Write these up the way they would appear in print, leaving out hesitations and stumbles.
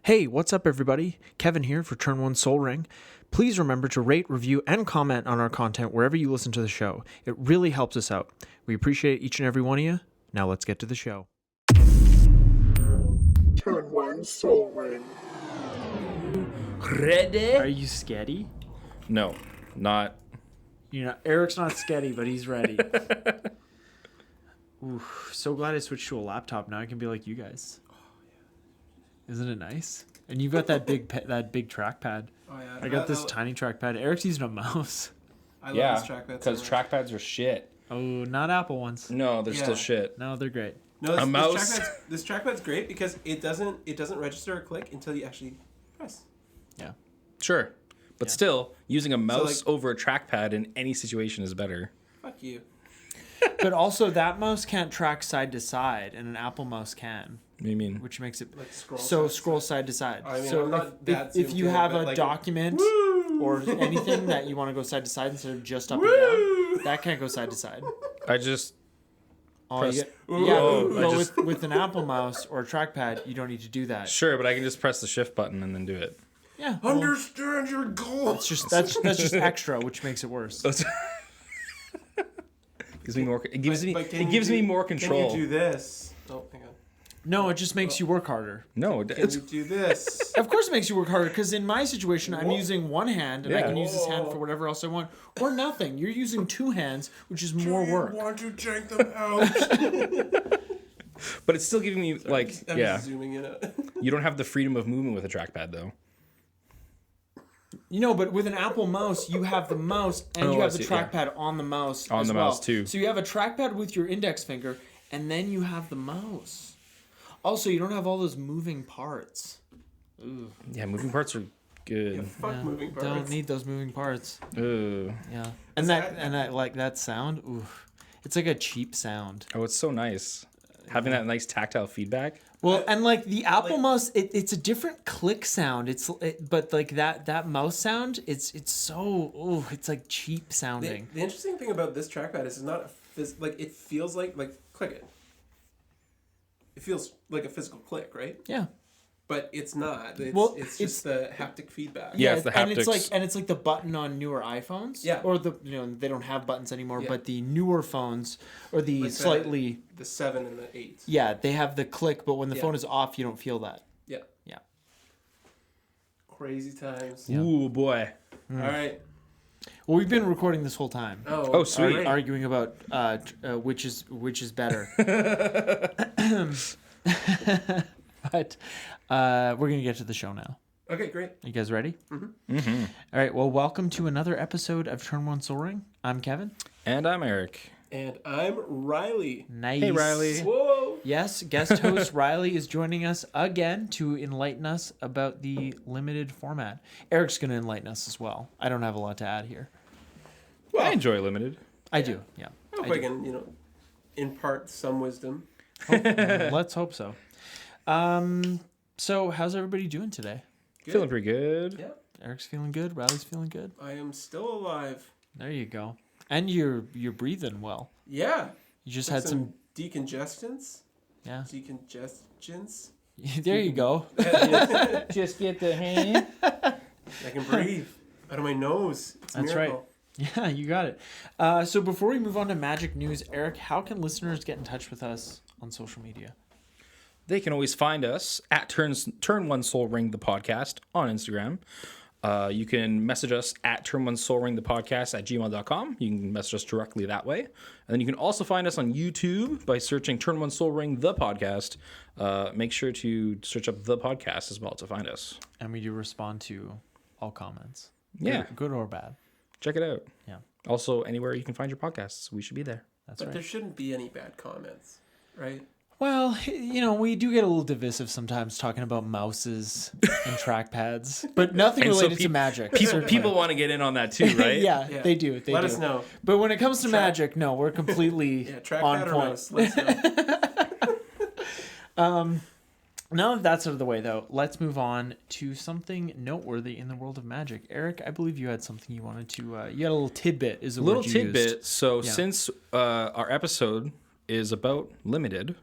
Hey, what's up, everybody? Kevin here for Turn 1 Soul Ring. Please remember to rate, review, and comment on our content wherever you listen to the show. It really helps us out. We appreciate each and every one of you. Now let's get to the show. Turn 1 Soul Ring. Ready? Are you sketty? No, not. You know, Eric's not sketty, but he's ready. Ooh, so glad I switched to a laptop. Now I can be like you guys. Isn't it nice? And you've got that big trackpad. Oh yeah. I got this tiny trackpad. Eric's using a mouse. I love this trackpad. Because trackpads are shit. Oh, not Apple ones. No, they're still shit. No, they're great. No, A mouse. This trackpad's great because it doesn't register a click until you actually press. Yeah. Sure. But still, using a mouse like- over a trackpad in any situation is better. Fuck you. But also, that mouse can't track side to side, and an Apple mouse can, What do you mean? which makes it Like scroll. scroll side to side. I mean, so I'm not that if zoomed you in, have but a like document or anything that you want to go side to side instead of just up and down, that can't go side to side. I just. Oh, Press- you get, yeah, I but just- with an Apple mouse or a trackpad, you don't need to do that. Sure, but I can just press the shift button and then do it. Yeah, well, Understand your goals. that's just extra, which makes it worse. Gives me more. It gives But me. It gives me more control. Can you do this? Oh, hang on. No, it just makes you work harder. No, Can it's you do this? Of course, it makes you work harder because in my situation, I'm using one hand and I Yeah. can use this hand for whatever else I want, or nothing. You're using two hands, which is more work. Want to check them out? but it's still giving me like I'm yeah. just zooming in. You don't have the freedom of movement with a trackpad though. You know, but with an Apple mouse, you have the mouse and you I have the see, yeah. trackpad on the mouse On as the well. mouse, too. So you have a trackpad with your index finger, and then you have the mouse. Also, you don't have all those moving parts. Ooh. Yeah, moving parts are good. Yeah, fuck moving parts. Don't need those moving parts. Ooh. Yeah. And that like that sound, ooh. It's like a cheap sound. Oh, it's so nice. Having that nice tactile feedback. Well, and like the Apple mouse, it's a different click sound. But like that mouse sound, it's so it's like cheap sounding. The interesting thing about this trackpad is it's not it feels like click it. It feels like a physical click, right? Yeah. But it's not. It's just the haptic feedback. Yeah, it's the and haptics. it's like the button on newer iPhones. Yeah. Or they don't have buttons anymore, Yeah. but the newer phones or the Like slightly the 7 and the 8. yeah, they have the click, but when the Yeah. phone is off, you don't feel that. Yeah. Yeah. Crazy times. Yeah. Ooh boy. All right. Well, we've been recording this whole time. Oh, sweet. Great. Arguing about which is better. But we're gonna get to the show now. Okay, great. You guys ready? Mm-hmm. All right. Well, welcome to another episode of Turn 1 Soul Ring. I'm Kevin. And I'm Eric. And I'm Riley. Nice. Hey, Riley. Whoa. Yes, guest host Riley is joining us again to enlighten us about the limited format. Eric's going to enlighten us as well. I don't have a lot to add here. I enjoy limited. I do, yeah. I hope I can, impart some wisdom. Let's hope so. So how's everybody doing today? Good. Feeling pretty good. Yeah. Eric's feeling good. Riley's feeling good. I am still alive. There you go. And you're breathing well. Yeah. You just Took had some decongestants. yeah. Decongestions. There you go. Just get the hand. I can breathe out of my nose. It's a That's miracle. Yeah, you got it. So before we move on to magic news, Eric, how can listeners get in touch with us on social media? They can always find us at Turn One Soul Ring the podcast on Instagram. You can message us at Turn One Soul Ring the podcast at gmail.com. You can message us directly that way. And then you can also find us on YouTube by searching Turn One Soul Ring the podcast. Make sure to search up the podcast as well to find us. And we do respond to all comments. Yeah. Good or bad. Check it out. Yeah. Also, anywhere you can find your podcasts, we should be there. That's But right. there shouldn't be any bad comments, right? Well, we do get a little divisive sometimes talking about mouses and trackpads, but nothing And so related to magic. People want to get get in on that too, right? yeah, Yeah. they do. They Let do. us know. But when it comes to magic, no, we're completely Yeah, trackpad on or point. mouse. Let us know. Now that that's out of the way, though, let's move on to something noteworthy in the world of magic. Eric, I believe you had something you wanted to. You had a little tidbit. Is the Little word you tidbit. used. So Yeah. since our episode is about limited,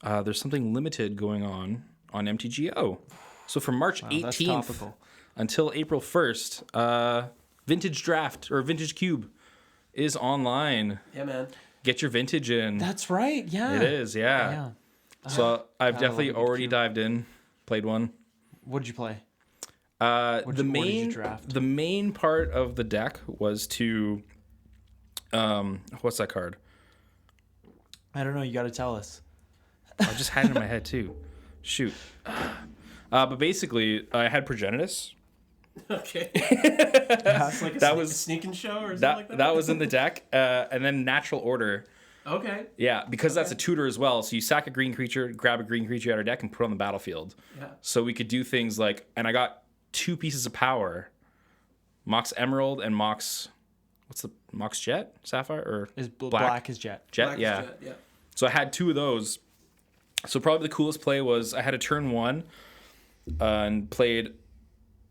there's something limited going on MTGO. So from March that's 18th topical. until April 1st, Vintage Draft or Vintage Cube is online. Yeah, man. Get your vintage in. That's right. Yeah. It is, yeah. Yeah. So I've I definitely love a good already cube. dived in, played one. What did you play? The what did you main draft? the main part of the deck was to what's that card? I don't know. You got to tell us. I just had it in my head too. Shoot. But basically, I had Progenitus. Okay. It's like That was- sneaking show or something That like that. that was in the deck, and then Natural Order. Okay. Yeah, because that's a tutor as well. So you sack a green creature, grab a green creature out of our deck, and put it on the battlefield. Yeah. So we could do things like, and I got 2 pieces of power, Mox Emerald and Mox, what's the Mox Jet Sapphire or Is black is jet. Jet? Black is Yeah. Jet, yeah. So I had 2 of those. So probably the coolest play was I had a turn 1 and played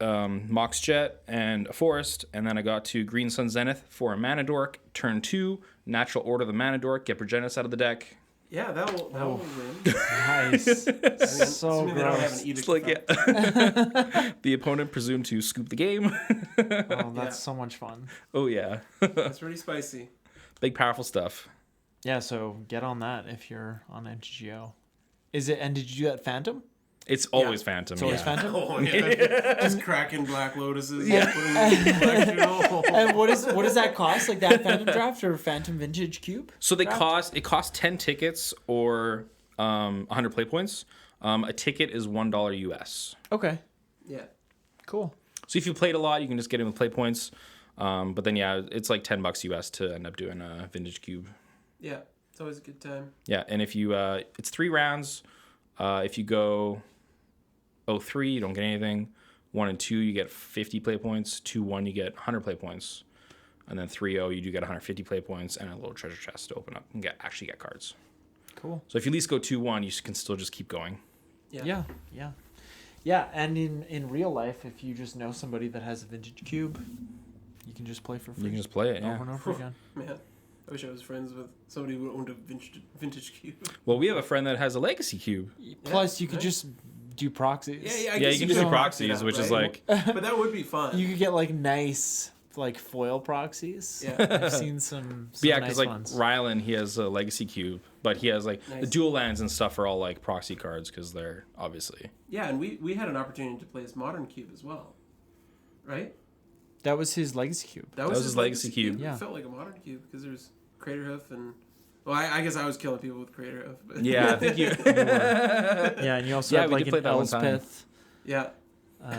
Mox Jet and a Forest, and then I got to Green Sun Zenith for a Mana Dork. Turn 2, Natural Order the Mana Dork, get Progenitus out of the deck. Yeah, that will win. Nice. so Assuming they don't have gross. an edict. It's like, effect. yeah. The opponent presumed to scoop the game. Oh, that's Yeah. so much fun. Oh, yeah. That's pretty spicy. Big, powerful stuff. Yeah, so get on that if you're on MTGO. Is it? And did you do that Phantom? It's always Phantom. It's always yeah. Phantom. Oh, yeah. Just cracking black lotuses. Yeah. And what does that cost? Like that Phantom draft or Phantom Vintage Cube? So they draft? cost 10 tickets or 100 play points. A ticket is $1 US. Okay, Yeah. cool. So if you played a lot, you can just get in with play points. But then yeah, it's like $10 US to end up doing a Vintage Cube. Yeah. It's always a good time. Yeah, and if you it's 3 rounds. If you go 0-3, you don't get anything. 1 and 2, you get 50 play points. 2-1, you get 100 play points. And then 3-0, you do get 150 play points and a little treasure chest to open up and actually get cards. Cool. So if you at least go 2-1, you can still just keep going. Yeah. Yeah, and in real life, if you just know somebody that has a Vintage Cube, you can just play for free. You can just play it, yeah. over and over again. Man, I wish I was friends with somebody who owned a vintage cube. Well, we have a friend that has a Legacy Cube. Plus, you could nice. just do proxies. Yeah, I Yeah, guess you can just do don't proxies, have to, which is right? like... But that would be fun. You could get like nice like foil proxies. Yeah. I've seen some Yeah, nice because like ones. Rylan, he has a Legacy Cube, but he has like the Nice. dual lands and stuff are all like proxy cards because they're obviously... Yeah, and we had an opportunity to play his modern cube as well, right? That was his Legacy Cube. That was his legacy cube. Yeah. It felt like a modern cube because there's Craterhoof and... Well, I guess I was killing people with Craterhoof. But Yeah, I think you... Yeah, and you also Yeah, have we like did an play that one time. Elspeth, Yeah.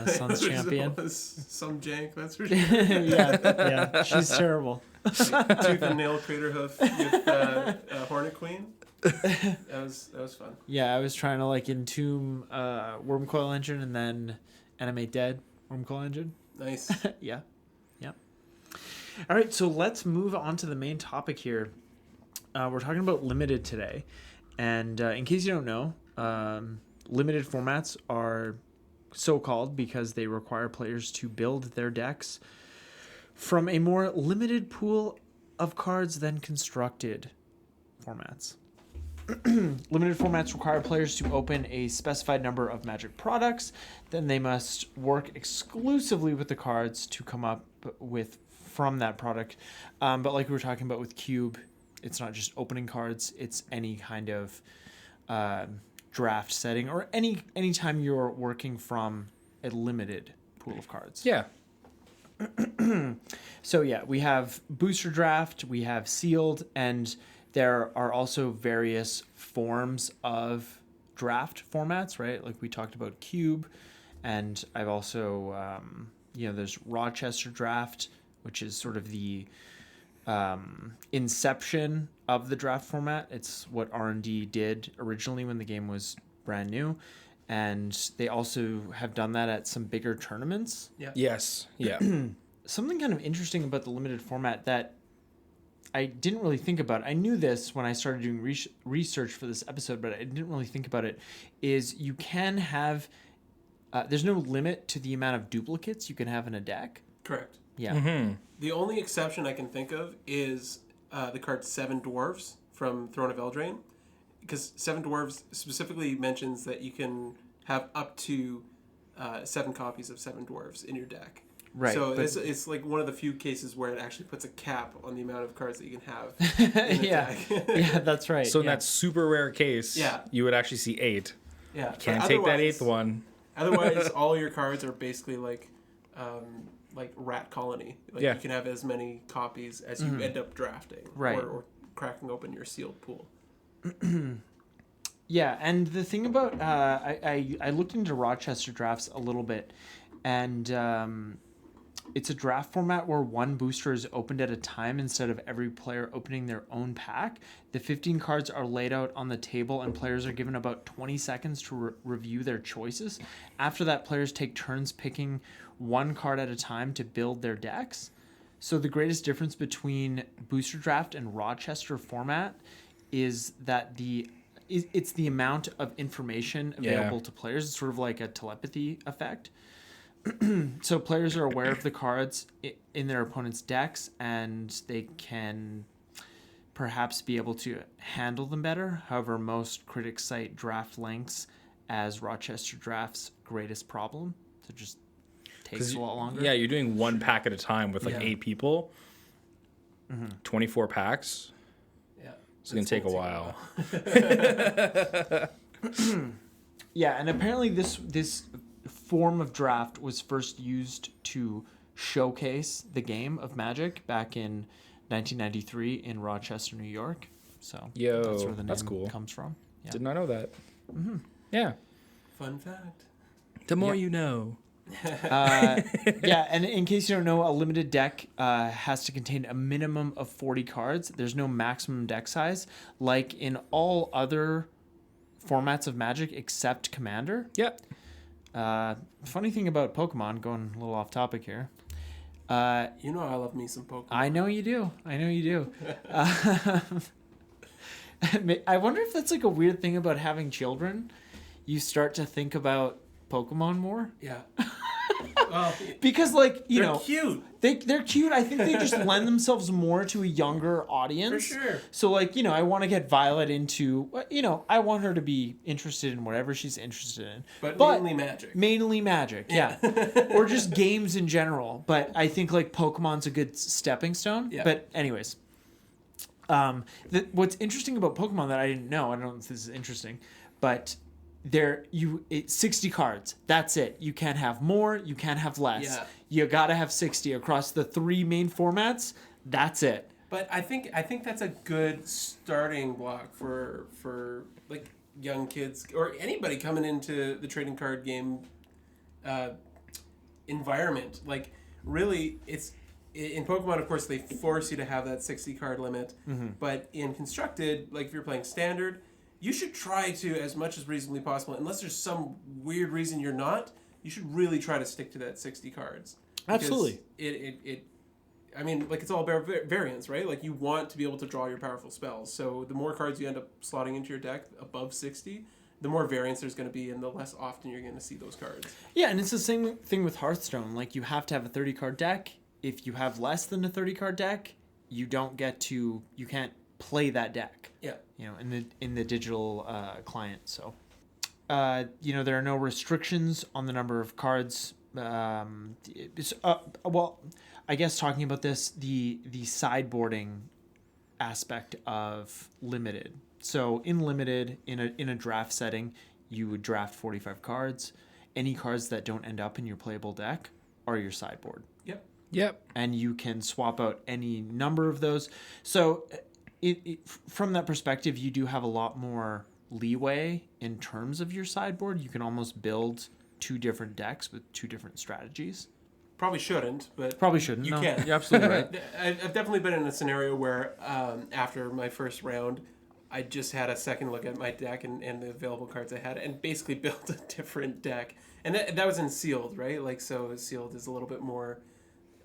Sun's There's champion. always some jank, that's for sure. yeah, she's terrible. Tooth and nail Craterhoof with Hornet Queen. That was fun. Yeah, I was trying to like entomb Wormcoil Engine and then animate dead Wormcoil Engine. Nice. Yeah. All right, so let's move on to the main topic here. We're talking about limited today, and in case you don't know, limited formats are so called because they require players to build their decks from a more limited pool of cards than constructed formats. Limited formats require players to open a specified number of Magic products. Then they must work exclusively with the cards to come up with from that product. But like we were talking about with Cube, it's not just opening cards. It's any kind of draft setting or any time you're working from a limited pool of cards. Yeah. So yeah, we have booster draft, we have sealed, and there are also various forms of draft formats, right? Like we talked about Cube, and I've also, there's Rochester draft, which is sort of the inception of the draft format. It's what R&D did originally when the game was brand new. And they also have done that at some bigger tournaments. Yeah. Yes. Yeah. Something kind of interesting about the limited format that I didn't really think about. I knew this when I started doing research for this episode, but I didn't really think about it, is you can have... there's no limit to the amount of duplicates you can have in a deck. Correct. Yeah. The only exception I can think of is the card Seven Dwarves from Throne of Eldraine. Because Seven Dwarves specifically mentions that you can have up to 7 copies of Seven Dwarfs in your deck. Right. So but- it's like one of the few cases where it actually puts a cap on the amount of cards that you can have in a yeah. deck. Yeah, that's right. So in yeah. that super rare case, Yeah. you would actually see 8. Yeah. Can't But take that otherwise- 8th one. Otherwise, all your cards are basically like Rat Colony. Like Yeah. you can have as many copies as you end up drafting, Right. or cracking open your sealed pool. Yeah, and the thing about I looked into Rochester drafts a little bit, and it's a draft format where one booster is opened at a time instead of every player opening their own pack. The 15 cards are laid out on the table, and players are given about 20 seconds to review their choices. After that, players take turns picking one card at a time to build their decks. So the greatest difference between booster draft and Rochester format is that it's the amount of information available to players. It's sort of like a telepathy effect. So players are aware of the cards in their opponent's decks, and they can perhaps be able to handle them better. However, most critics cite draft lengths as Rochester draft's greatest problem. So it just takes a lot longer. Yeah, you're doing one pack at a time with like Yeah. 8 people. 24 packs. Yeah. It's going to take a while. Yeah, and apparently this form of draft was first used to showcase the game of Magic back in 1993 in Rochester, New York. So Yo, that's where the name that's cool. comes from. Yeah. Did not know that. Yeah. Fun fact. The more Yeah. you know. Yeah, and in case you don't know, a limited deck has to contain a minimum of 40 cards. There's no maximum deck size, like in all other formats of Magic except Commander. Yeah. Funny thing about Pokemon, going a little off topic here. You know I love me some Pokemon. I know you do. I wonder if that's like a weird thing about having children. You start to think about Pokemon more. Yeah. Well, Because, like, you they're know, cute. they're cute. I think they just lend themselves more to a younger audience. For sure. So, like, you know, I want to get Violet into, you know, I want her to be interested in whatever she's interested in. But mainly Magic. Mainly Magic, yeah. Or just games in general. But I think, like, Pokemon's a good stepping stone. Yeah. But anyways. What's interesting about Pokemon that I didn't know, I don't know if this is interesting, but it's 60 cards. That's it. You can't have more, you can't have less. Yeah. You gotta have 60 across the 3 main formats. That's it. But I think that's a good starting block for like young kids or anybody coming into the trading card game environment. Like, really, it's in Pokemon, of course, they force you to have that 60 card limit. But in Constructed, like if you're playing Standard, you should try to, as much as reasonably possible, unless there's some weird reason you're not, you should really try to stick to that 60 cards. Because Absolutely. I mean, like, it's all about variance, right? Like, you want to be able to draw your powerful spells. So the more cards you end up slotting into your deck above 60, the more variance there's going to be, and the less often you're going to see those cards. Yeah, and it's the same thing with Hearthstone. Like, you have to have a 30 card deck. If you have less than a 30 card deck, you can't play that deck. Yeah. You know, in the digital client. So, you know, there are no restrictions on the number of cards. Well, I guess talking about this, the sideboarding aspect of limited. So in limited, in a draft setting, you would draft 45 cards. Any cards that don't end up in your playable deck are your sideboard. Yep. And you can swap out any number of those. So from that perspective, you do have a lot more leeway in terms of your sideboard. You can almost build 2 different decks with 2 different strategies. Probably shouldn't, but Probably shouldn't. you no. can. You're absolutely right. I've definitely been in a scenario where after my first round, I just had a second look at my deck and the available cards I had and basically built a different deck. And that was in sealed, right? Like, so sealed is a little bit more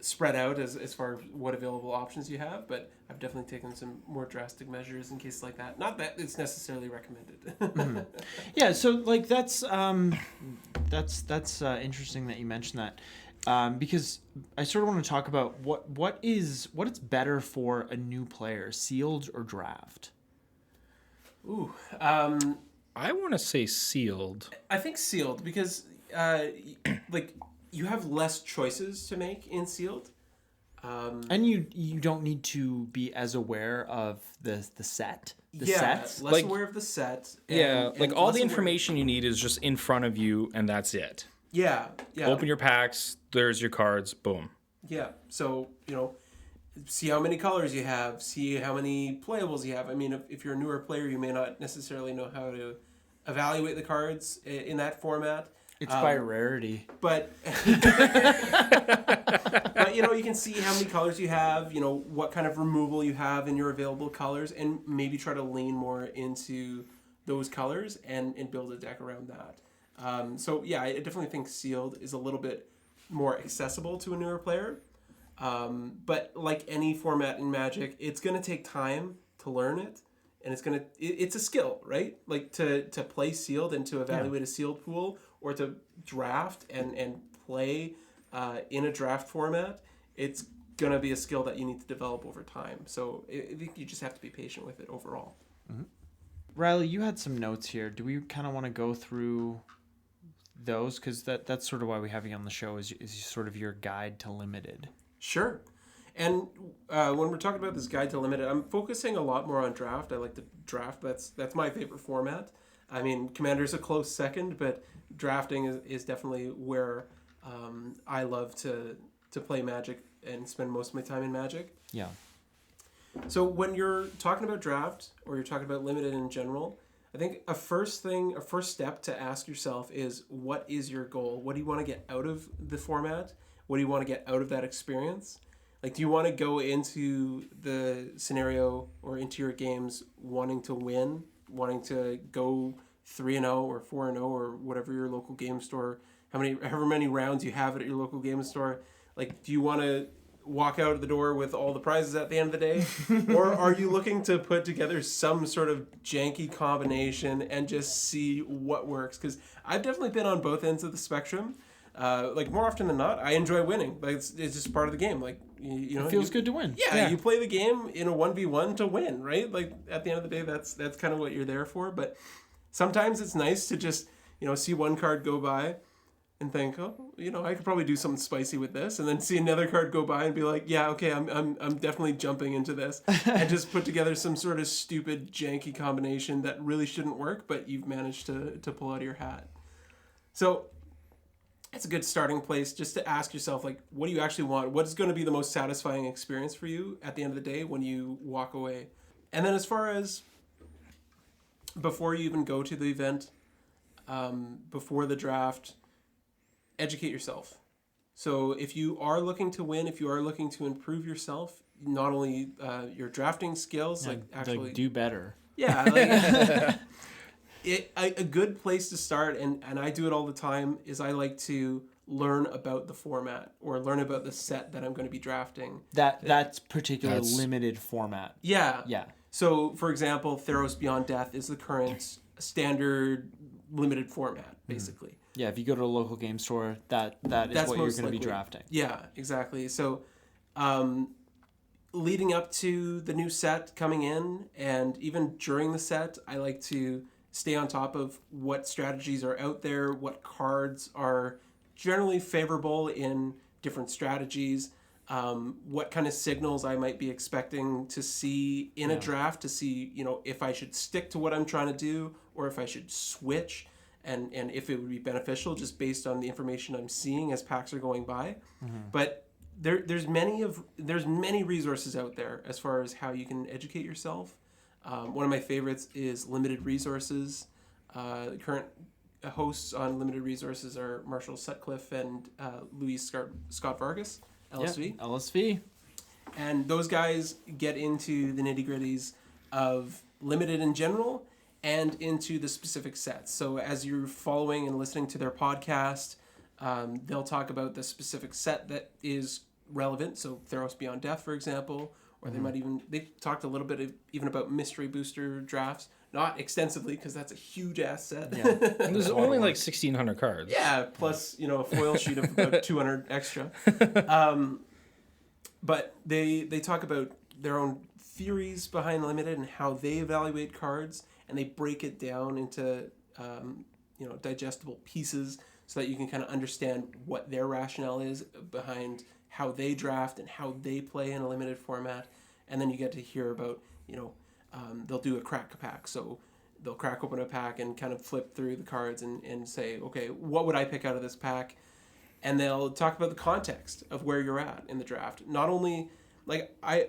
spread out as far as what available options you have, but I've definitely taken some more drastic measures in cases like that. Not that it's necessarily recommended. Yeah, so like that's interesting that you mentioned that, because I sort of want to talk about what is better for a new player, sealed or draft. Ooh, I want to say sealed. I think sealed because like you have less choices to make in sealed. And you don't need to be as aware of the set. The sets. Less Like- aware of the set. Like all less the aware- information you need is just in front of you, and that's it. Yeah. Open your packs. There's your cards. Boom. Yeah. So, see how many colors you have, see how many playables you have. I mean, if you're a newer player, you may not necessarily know how to evaluate the cards in that format. It's by rarity. But you can see how many colors you have, what kind of removal you have in your available colors, and maybe try to lean more into those colors and build a deck around that. I definitely think sealed is a little bit more accessible to a newer player. But like any format in Magic, it's going to take time to learn it. And it's a skill, right? Like to play sealed and to evaluate a sealed pool, or to draft and play in a draft format, it's going to be a skill that you need to develop over time. So I think you just have to be patient with it overall. Mm-hmm. Riley, you had some notes here. Do we kind of want to go through those? Because that's sort of why we have you on the show, is sort of your guide to limited. Sure. And when we're talking about this guide to limited, I'm focusing a lot more on draft. I like to draft. That's my favorite format. I mean, Commander's a close second, but drafting is definitely where I love to play Magic and spend most of my time in Magic. Yeah. So when you're talking about draft, or you're talking about limited in general, I think a first step to ask yourself is, what is your goal? What do you want to get out of the format? What do you want to get out of that experience? Like, do you want to go into the scenario or into your games wanting to win, wanting to go 3-0 or 4-0 or whatever your local game store, however many rounds you have at your local game store? Like, do you want to walk out the door with all the prizes at the end of the day? Or are you looking to put together some sort of janky combination and just see what works? Because I've definitely been on both ends of the spectrum. Like, more often than not, I enjoy winning. Like, it's just part of the game. Like, it feels good to win. Yeah, you play the game in a 1v1 to win, right? Like, at the end of the day, that's kind of what you're there for. But sometimes it's nice to just, see one card go by and think, oh, I could probably do something spicy with this, and then see another card go by and be like, yeah, okay, I'm definitely jumping into this, and just put together some sort of stupid, janky combination that really shouldn't work, but you've managed to pull out of your hat. So it's a good starting place just to ask yourself, like, what do you actually want? What is going to be the most satisfying experience for you at the end of the day when you walk away? And then as far as before you even go to the event, before the draft, educate yourself. So if you are looking to win, if you are looking to improve yourself, not only your drafting skills, actually do better. Yeah. A good place to start, and I do it all the time, is I like to learn about the format or learn about the set that I'm going to be drafting. That's particular limited format. Yeah. Yeah. So, for example, Theros Beyond Death is the current standard limited format, basically. Yeah, if you go to a local game store, that's what you're going to be drafting. Yeah, exactly. So, leading up to the new set coming in, and even during the set, I like to stay on top of what strategies are out there, what cards are generally favorable in different strategies, what kind of signals I might be expecting to see in a draft, to see, if I should stick to what I'm trying to do or if I should switch, and if it would be beneficial just based on the information I'm seeing as packs are going by. Mm-hmm. But there's many resources out there as far as how you can educate yourself. One of my favorites is Limited Resources. The current hosts on Limited Resources are Marshall Sutcliffe and Luis Scott Vargas, LSV. Yeah, LSV. And those guys get into the nitty-gritties of Limited in general and into the specific sets. So as you're following and listening to their podcast, they'll talk about the specific set that is relevant. So Theros Beyond Death, for example. Or they talked a little bit even about mystery booster drafts. Not extensively, because that's a huge ass set. Yeah. And there's only like 1,600 cards. Yeah, plus, a foil sheet of about 200 extra. But they talk about their own theories behind Limited and how they evaluate cards, and they break it down into digestible pieces so that you can kind of understand what their rationale is behind how they draft and how they play in a limited format. And then you get to hear about, they'll do a crack pack. So they'll crack open a pack and kind of flip through the cards and say, okay, what would I pick out of this pack? And they'll talk about the context of where you're at in the draft. Not only, I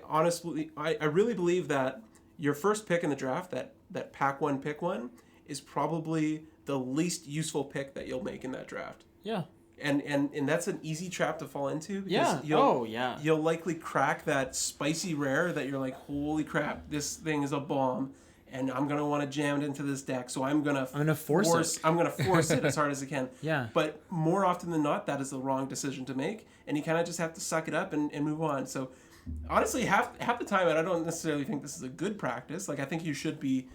really believe that your first pick in the draft, that pack one, pick one, is probably the least useful pick that you'll make in that draft. Yeah. And that's an easy trap to fall into. Yeah. You'll likely crack that spicy rare that you're like, holy crap, this thing is a bomb, and I'm gonna want to jam it into this deck. So I'm gonna force it as hard as I can. Yeah. But more often than not, that is the wrong decision to make, and you kind of just have to suck it up and move on. So honestly, half the time, and I don't necessarily think this is a good practice. Like, I think you should be,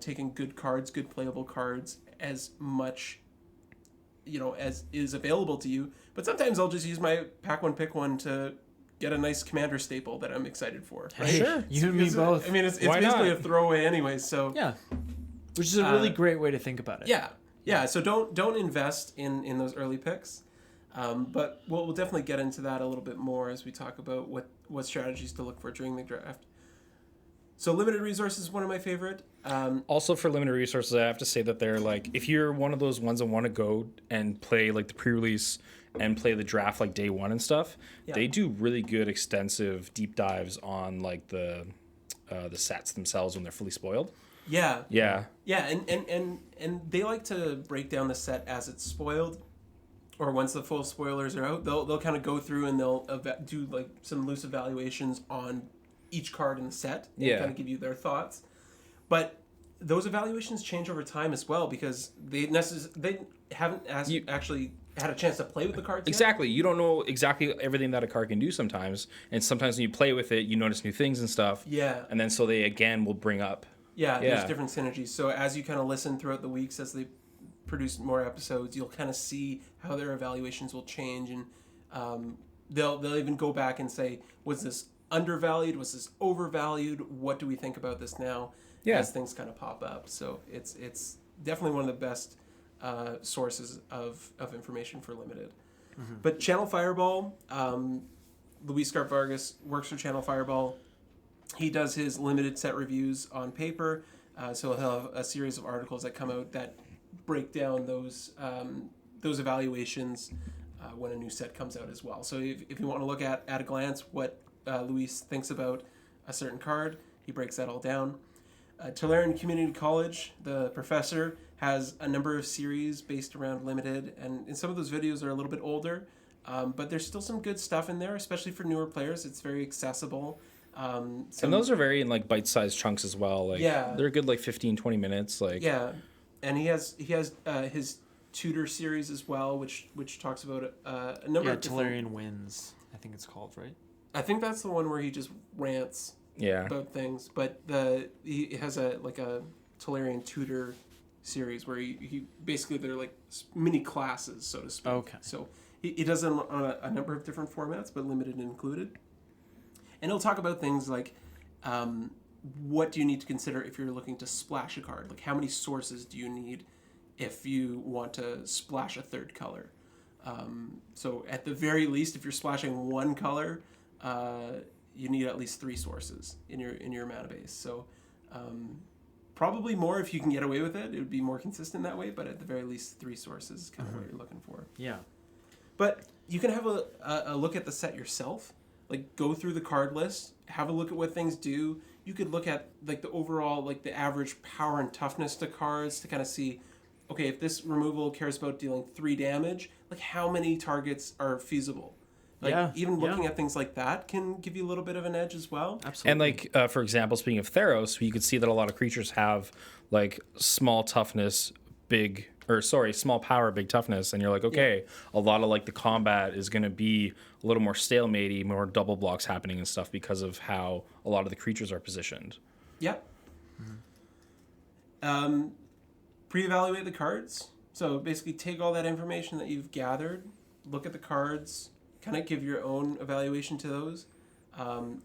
taking good cards, good playable cards, as much as is available to you. But sometimes I'll just use my pack one, pick one to get a nice commander staple that I'm excited for. Right? Sure. You and me both. I mean, it's basically a throwaway anyway. So yeah, which is a really great way to think about it. Yeah. So don't invest in those early picks. But we'll definitely get into that a little bit more as we talk about what strategies to look for during the draft. So limited resources is one of my favorite. Also for limited resources, I have to say that they're like, if you're one of those ones that want to go and play like the pre-release and play the draft like day one and stuff, they do really good extensive deep dives on like the sets themselves when they're fully spoiled. Yeah. Yeah. Yeah, and they like to break down the set as it's spoiled, or once the full spoilers are out, they'll kind of go through and they'll do like some loose evaluations on each card in the set and kind of give you their thoughts. But those evaluations change over time as well, because they haven't actually had a chance to play with the cards exactly yet. You don't know exactly everything that a card can do sometimes, and sometimes when you play with it you notice new things and stuff, and then so they again will bring up there's different synergies. So as you kind of listen throughout the weeks as they produce more episodes, you'll kind of see how their evaluations will change, and they'll even go back and say, was this undervalued, was this overvalued, what do we think about this now, as things kind of pop up. So it's definitely one of the best sources of information for limited. But Channel Fireball, Luis Scarp Vargas works for Channel Fireball. He does his limited set reviews on paper, so he'll have a series of articles that come out that break down those evaluations when a new set comes out as well. So if you want to look at a glance what Luis thinks about a certain card, he breaks that all down. Tulare Community College, the professor, has a number of series based around limited, and some of those videos are a little bit older, but there's still some good stuff in there, especially for newer players. It's very accessible. And those are very in like bite-sized chunks as well. Like they're good like 15-20 minutes. Like and he has his tutor series as well, which talks about a number of Tulare Wins, I think it's called, right? I think that's the one where he just rants about things, but he has a Tulare tutor series where he basically, they're like mini classes, so to speak. Okay. So he does it on a number of different formats, but limited included. And he'll talk about things like what do you need to consider if you're looking to splash a card? Like, how many sources do you need if you want to splash a third color? So at the very least, if you're splashing one color, you need at least 3 sources in your mana base. So probably more if you can get away with it. It would be more consistent that way, but at the very least 3 sources is kind of what you're looking for. Yeah. But you can have a look at the set yourself. Like, go through the card list, have a look at what things do. You could look at like the overall, like the average power and toughness to cards to kind of see, okay, if this removal cares about dealing 3 damage, like how many targets are feasible? Like even looking at things like that can give you a little bit of an edge as well. Absolutely. And like for example, speaking of Theros, you could see that a lot of creatures have like small toughness, small power, big toughness, and you're like, okay, a lot of like the combat is going to be a little more stalematey, more double blocks happening and stuff because of how a lot of the creatures are positioned. Yep. Pre-evaluate the cards. So basically take all that information that you've gathered, look at the cards, kind of give your own evaluation to those.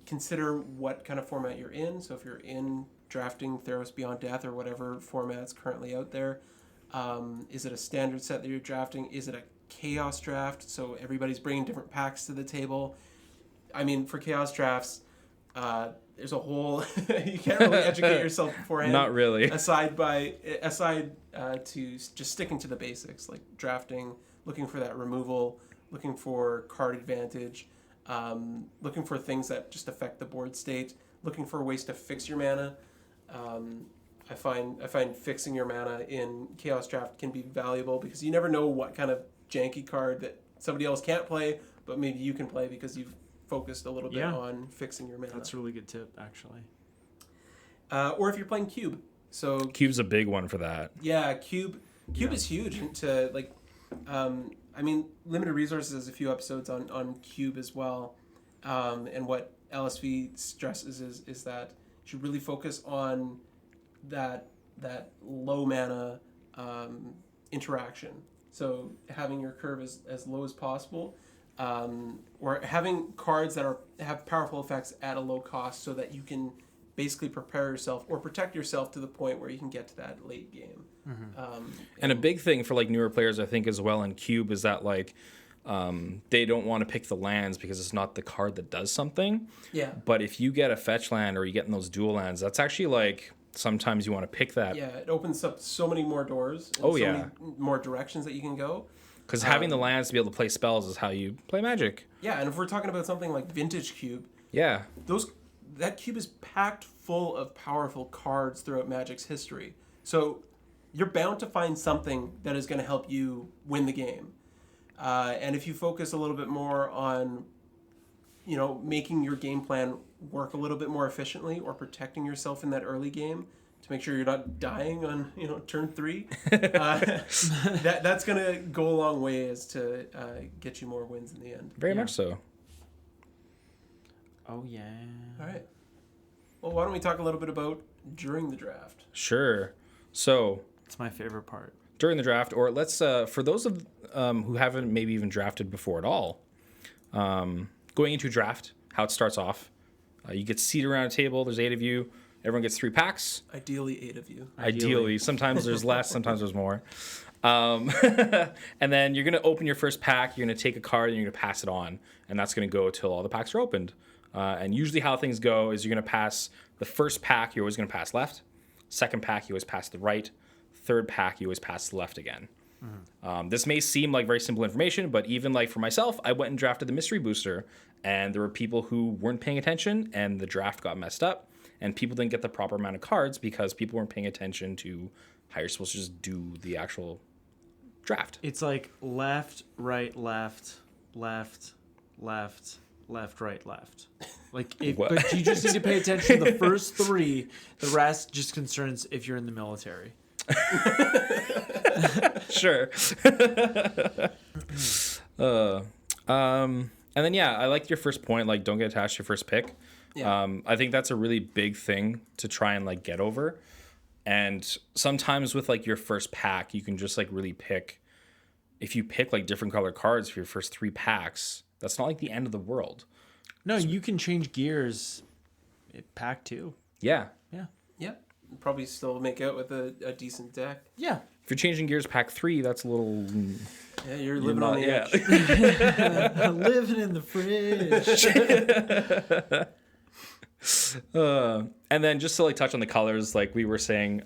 Consider what kind of format you're in. So if you're in drafting Theros Beyond Death or whatever format's currently out there, Is it a standard set that you're drafting? Is it a chaos draft? So everybody's bringing different packs to the table. I mean, for chaos drafts, there's a whole you can't really educate yourself beforehand. Not really. Aside to just sticking to the basics, like drafting, looking for that removal, looking for card advantage, looking for things that just affect the board state, looking for ways to fix your mana. I find fixing your mana in Chaos Draft can be valuable because you never know what kind of janky card that somebody else can't play, but maybe you can play because you've focused a little bit on fixing your mana. That's a really good tip, actually. Or if you're playing Cube. So Cube's a big one for that. Yeah, Cube is huge into like I mean, Limited Resources has a few episodes on Cube as well. And what LSV stresses is that you should really focus on that low mana interaction. So having your curve as low as possible, or having cards that have powerful effects at a low cost, so that you can basically prepare yourself or protect yourself to the point where you can get to that late game. And a big thing for like newer players, I think, as well in Cube is that like they don't want to pick the lands because it's not the card that does something. Yeah. But if you get a fetch land or you get in those dual lands, that's actually like sometimes you want to pick that. Yeah, it opens up so many more doors. And many more directions that you can go. Because having the lands to be able to play spells is how you play Magic. Yeah, and if we're talking about something like Vintage Cube, Yeah. that cube is packed full of powerful cards throughout Magic's history. So you're bound to find something that is going to help you win the game. And if you focus a little bit more on, making your game plan work a little bit more efficiently, or protecting yourself in that early game to make sure you're not dying on, turn 3, that's going to go a long way as to get you more wins in the end. Very much so. Oh, yeah. All right. Well, why don't we talk a little bit about during the draft? Sure. So It's my favorite part. during the draft, or let's for those of who haven't maybe even drafted before at all, going into draft, how it starts off, you get seated around a table. There's 8 of you. Everyone gets 3 packs. Ideally, 8 of you. Ideally. Sometimes there's less, sometimes there's more. And then you're going to open your first pack. You're going to take a card and you're going to pass it on. And that's going to go till all the packs are opened. And usually how things go is you're going to pass the first pack. You're always going to pass left. Second pack, you always pass the right. Third pack, you always pass the left again. This may seem like very simple information, but even like for myself, I went and drafted the mystery booster, and there were people who weren't paying attention, and the draft got messed up, and people didn't get the proper amount of cards because people weren't paying attention to how you're supposed to just do the actual draft. It's like left, right, left, left, left, left, right, left. Like, but you just need to pay attention to the first 3. The rest just concerns if you're in the military. Sure. And then I liked your first point, like don't get attached to your first pick. Yeah. I think that's a really big thing to try and like get over. And sometimes with like your first pack, you can just like really pick. If you pick like different color cards for your first 3 packs, that's not like the end of the world. No, you can change gears at pack 2. Yeah. Yeah. Yep. Probably still make out with a decent deck. Yeah. If you're changing gears pack 3, that's a little. Yeah, you're living on the edge. Living in the fridge. And then just to like touch on the colors, like we were saying,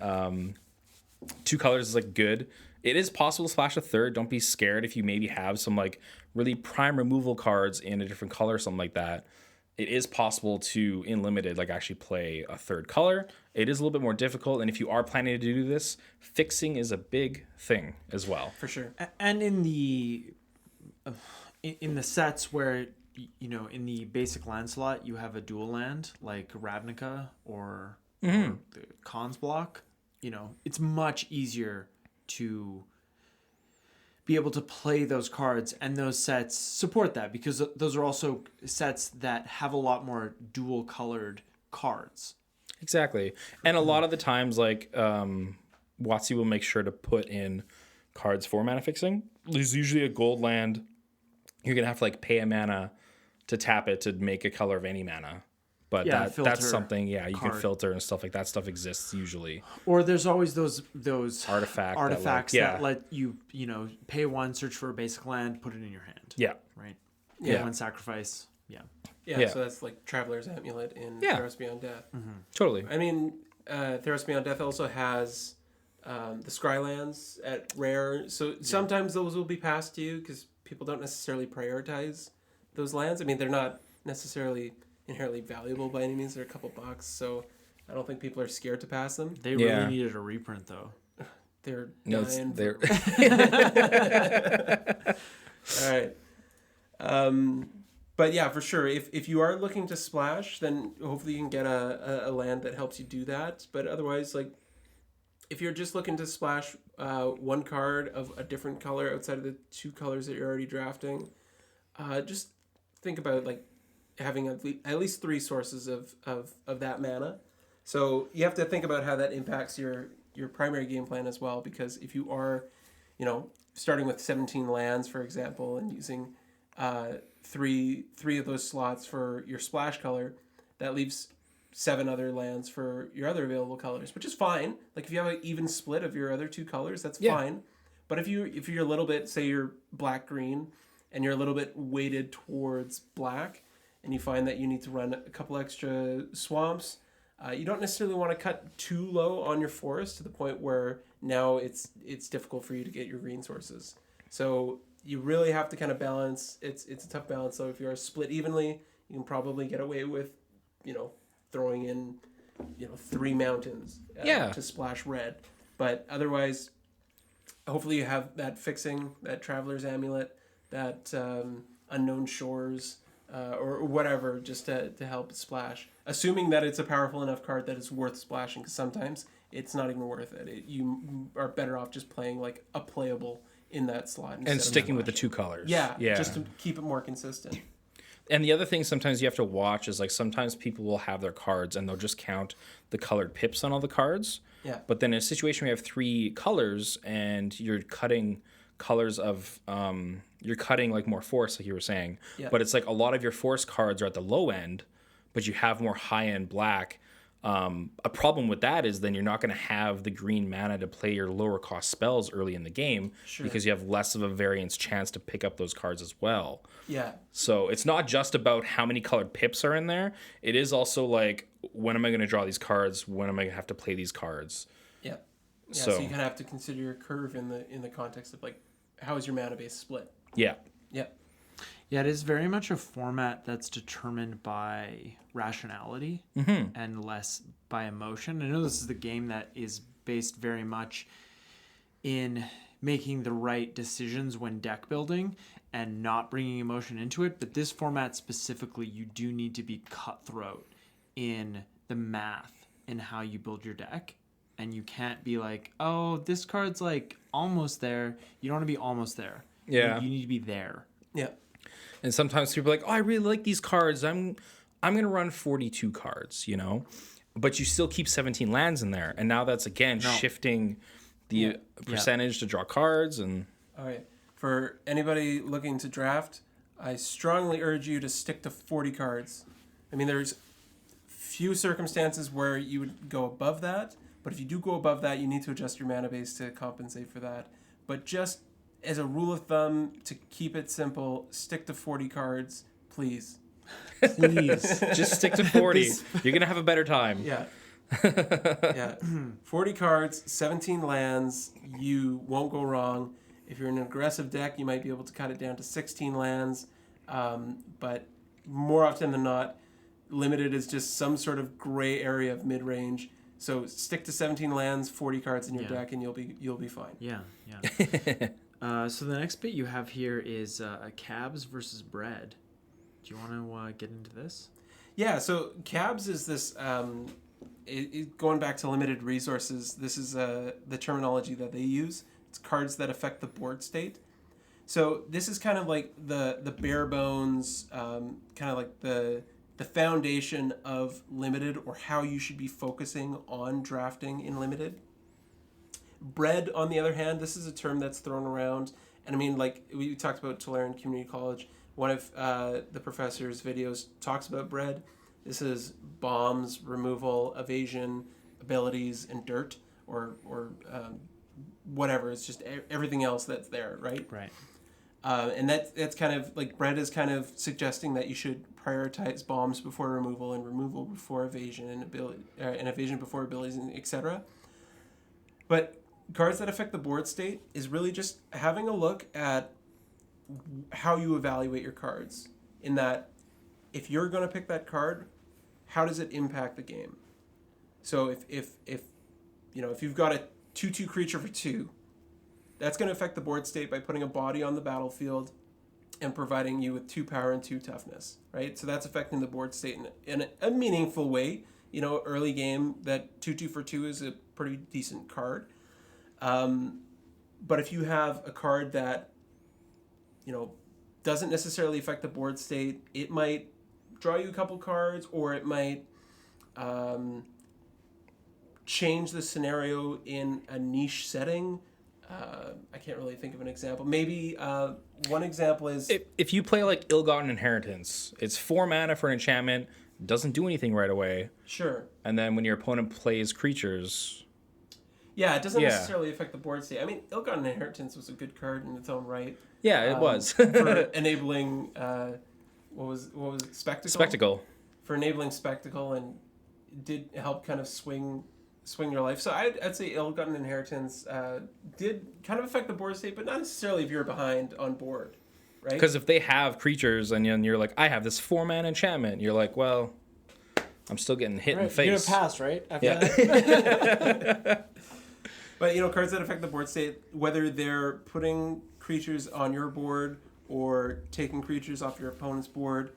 2 colors is like good. It is possible to splash a third. Don't be scared if you maybe have some like really prime removal cards in a different color or something like that. It is possible to, in limited, like actually play a third color. It is a little bit more difficult, and if you are planning to do this, fixing is a big thing as well. For sure. And in the sets where, in the basic land slot, you have a dual land like Ravnica or the Khans block, it's much easier to be able to play those cards, and those sets support that because those are also sets that have a lot more dual colored cards. Exactly. And a lot of the times, like, WotC will make sure to put in cards for mana fixing. There's usually a gold land. You're going to have to, like, pay a mana to tap it to make a color of any mana. But Yeah, that's filter something, you can card. filter and stuff like that. Stuff exists usually. Or there's always those Artifacts that let you pay one, search for a basic land, put it in your hand. Yeah. Right. Yeah. One sacrifice. Yeah. Yeah, Yeah. so that's like Traveler's Amulet in Yeah. Theros Beyond Death. Totally. I mean, Theros Beyond Death also has the Scrylands at rare. So sometimes those will be passed to you because people don't necessarily prioritize those lands. I mean, they're not necessarily inherently valuable by any means. They're a couple bucks, so I don't think people are scared to pass them. They really needed a reprint though. They're No, dying. they're All right. But yeah, for sure. If you are looking to splash, then hopefully you can get a land that helps you do that. But otherwise, like if you're just looking to splash one card of a different color outside of the two colors that you're already drafting, just think about like having at least 3 sources of that mana. So you have to think about how that impacts your primary game plan as well, because if you are, starting with 17 lands, for example, and using three of those slots for your splash color, that leaves 7 other lands for your other available colors, which is fine. Like if you have an even split of your other 2 colors, that's fine. But if you're a little bit, say you're black green, and you're a little bit weighted towards black, and you find that you need to run a couple extra swamps, you don't necessarily want to cut too low on your forest to the point where now it's difficult for you to get your green sources. So you really have to kind of balance. It's a tough balance. So if you are split evenly, you can probably get away with, throwing in, 3 mountains to splash red. But otherwise, hopefully you have that fixing, that Traveler's Amulet, that Unknown Shores, or whatever, just to help splash. Assuming that it's a powerful enough card that it's worth splashing, because sometimes it's not even worth it. You are better off just playing like a playable in that slot. and sticking with the 2 colors. Yeah, just to keep it more consistent. And the other thing sometimes you have to watch is like sometimes people will have their cards and they'll just count the colored pips on all the cards. Yeah. But then in a situation where you have 3 colors and you're cutting colors of you're cutting like more force, like you were saying. Yeah. But it's like a lot of your force cards are at the low end, but you have more high end black. A problem with that is then you're not going to have the green mana to play your lower cost spells early in the game because you have less of a variance chance to pick up those cards as well. Yeah. So it's not just about how many colored pips are in there. It is also like, when am I going to draw these cards? When am I going to have to play these cards? Yeah. So you kind of have to consider your curve in the context of like, how is your mana base split? Yeah. Yeah. Yeah, it is very much a format that's determined by rationality and less by emotion. I know this is the game that is based very much in making the right decisions when deck building and not bringing emotion into it. But this format specifically, you do need to be cutthroat in the math in how you build your deck. And you can't be like, oh, this card's like almost there. You don't want to be almost there. Yeah. You need to be there. Yeah. And sometimes people are like, oh, I really like these cards. I'm going to run 42 cards, But you still keep 17 lands in there. And now that's, again, shifting the percentage to draw cards. And All right. For anybody looking to draft, I strongly urge you to stick to 40 cards. I mean, there's few circumstances where you would go above that. But if you do go above that, you need to adjust your mana base to compensate for that. But just as a rule of thumb, to keep it simple, stick to 40 cards, please. Please. just stick to 40. You're going to have a better time. Yeah. Yeah. 40 cards, 17 lands, you won't go wrong. If you're in an aggressive deck, you might be able to cut it down to 16 lands. But more often than not, limited is just some sort of gray area of mid-range. So stick to 17 lands, 40 cards in your deck, and you'll be fine. Yeah. So the next bit you have here is cabs versus bread. Do you want to get into this? Yeah, so cabs is this, going back to limited resources, this is the terminology that they use. It's cards that affect the board state. So this is kind of like the bare bones, kind of like the foundation of limited, or how you should be focusing on drafting in limited. Bread, on the other hand, this is a term that's thrown around. And I mean, like we talked about Tulare Community College. One of the professor's videos talks about bread. This is bombs, removal, evasion, abilities, and dirt, or whatever. It's just everything else that's there, right? Right. And that's kind of like Brett is kind of suggesting that you should prioritize bombs before removal and removal before evasion and ability and evasion before abilities, and etc. But cards that affect the board state is really just having a look at how you evaluate your cards. In that, if you're going to pick that card, how does it impact the game? So if you've got a 2/2 creature for 2, that's going to affect the board state by putting a body on the battlefield and providing you with 2 power and 2 toughness, right? So that's affecting the board state in a meaningful way. Early game, that 2/2 for 2 is a pretty decent card. But if you have a card that, doesn't necessarily affect the board state, it might draw you a couple cards, or it might change the scenario in a niche setting. I can't really think of an example. Maybe one example is... If you play like Ill-Gotten Inheritance, it's 4 mana for an enchantment, doesn't do anything right away. Sure. And then when your opponent plays creatures... Yeah, it doesn't necessarily affect the board state. I mean, Ill-Gotten Inheritance was a good card in its own right. Yeah, it was. For enabling... what was it? Spectacle? Spectacle. For enabling Spectacle, and did help kind of swing your life. So I'd say Ill-Gotten Inheritance did kind of affect the board state, but not necessarily if you're behind on board, right? Because if they have creatures and you're like, I have this 4-mana enchantment, you're like, well, I'm still getting hit in the face. You're gonna pass, right? After Yeah. that? But cards that affect the board state, whether they're putting creatures on your board or taking creatures off your opponent's board,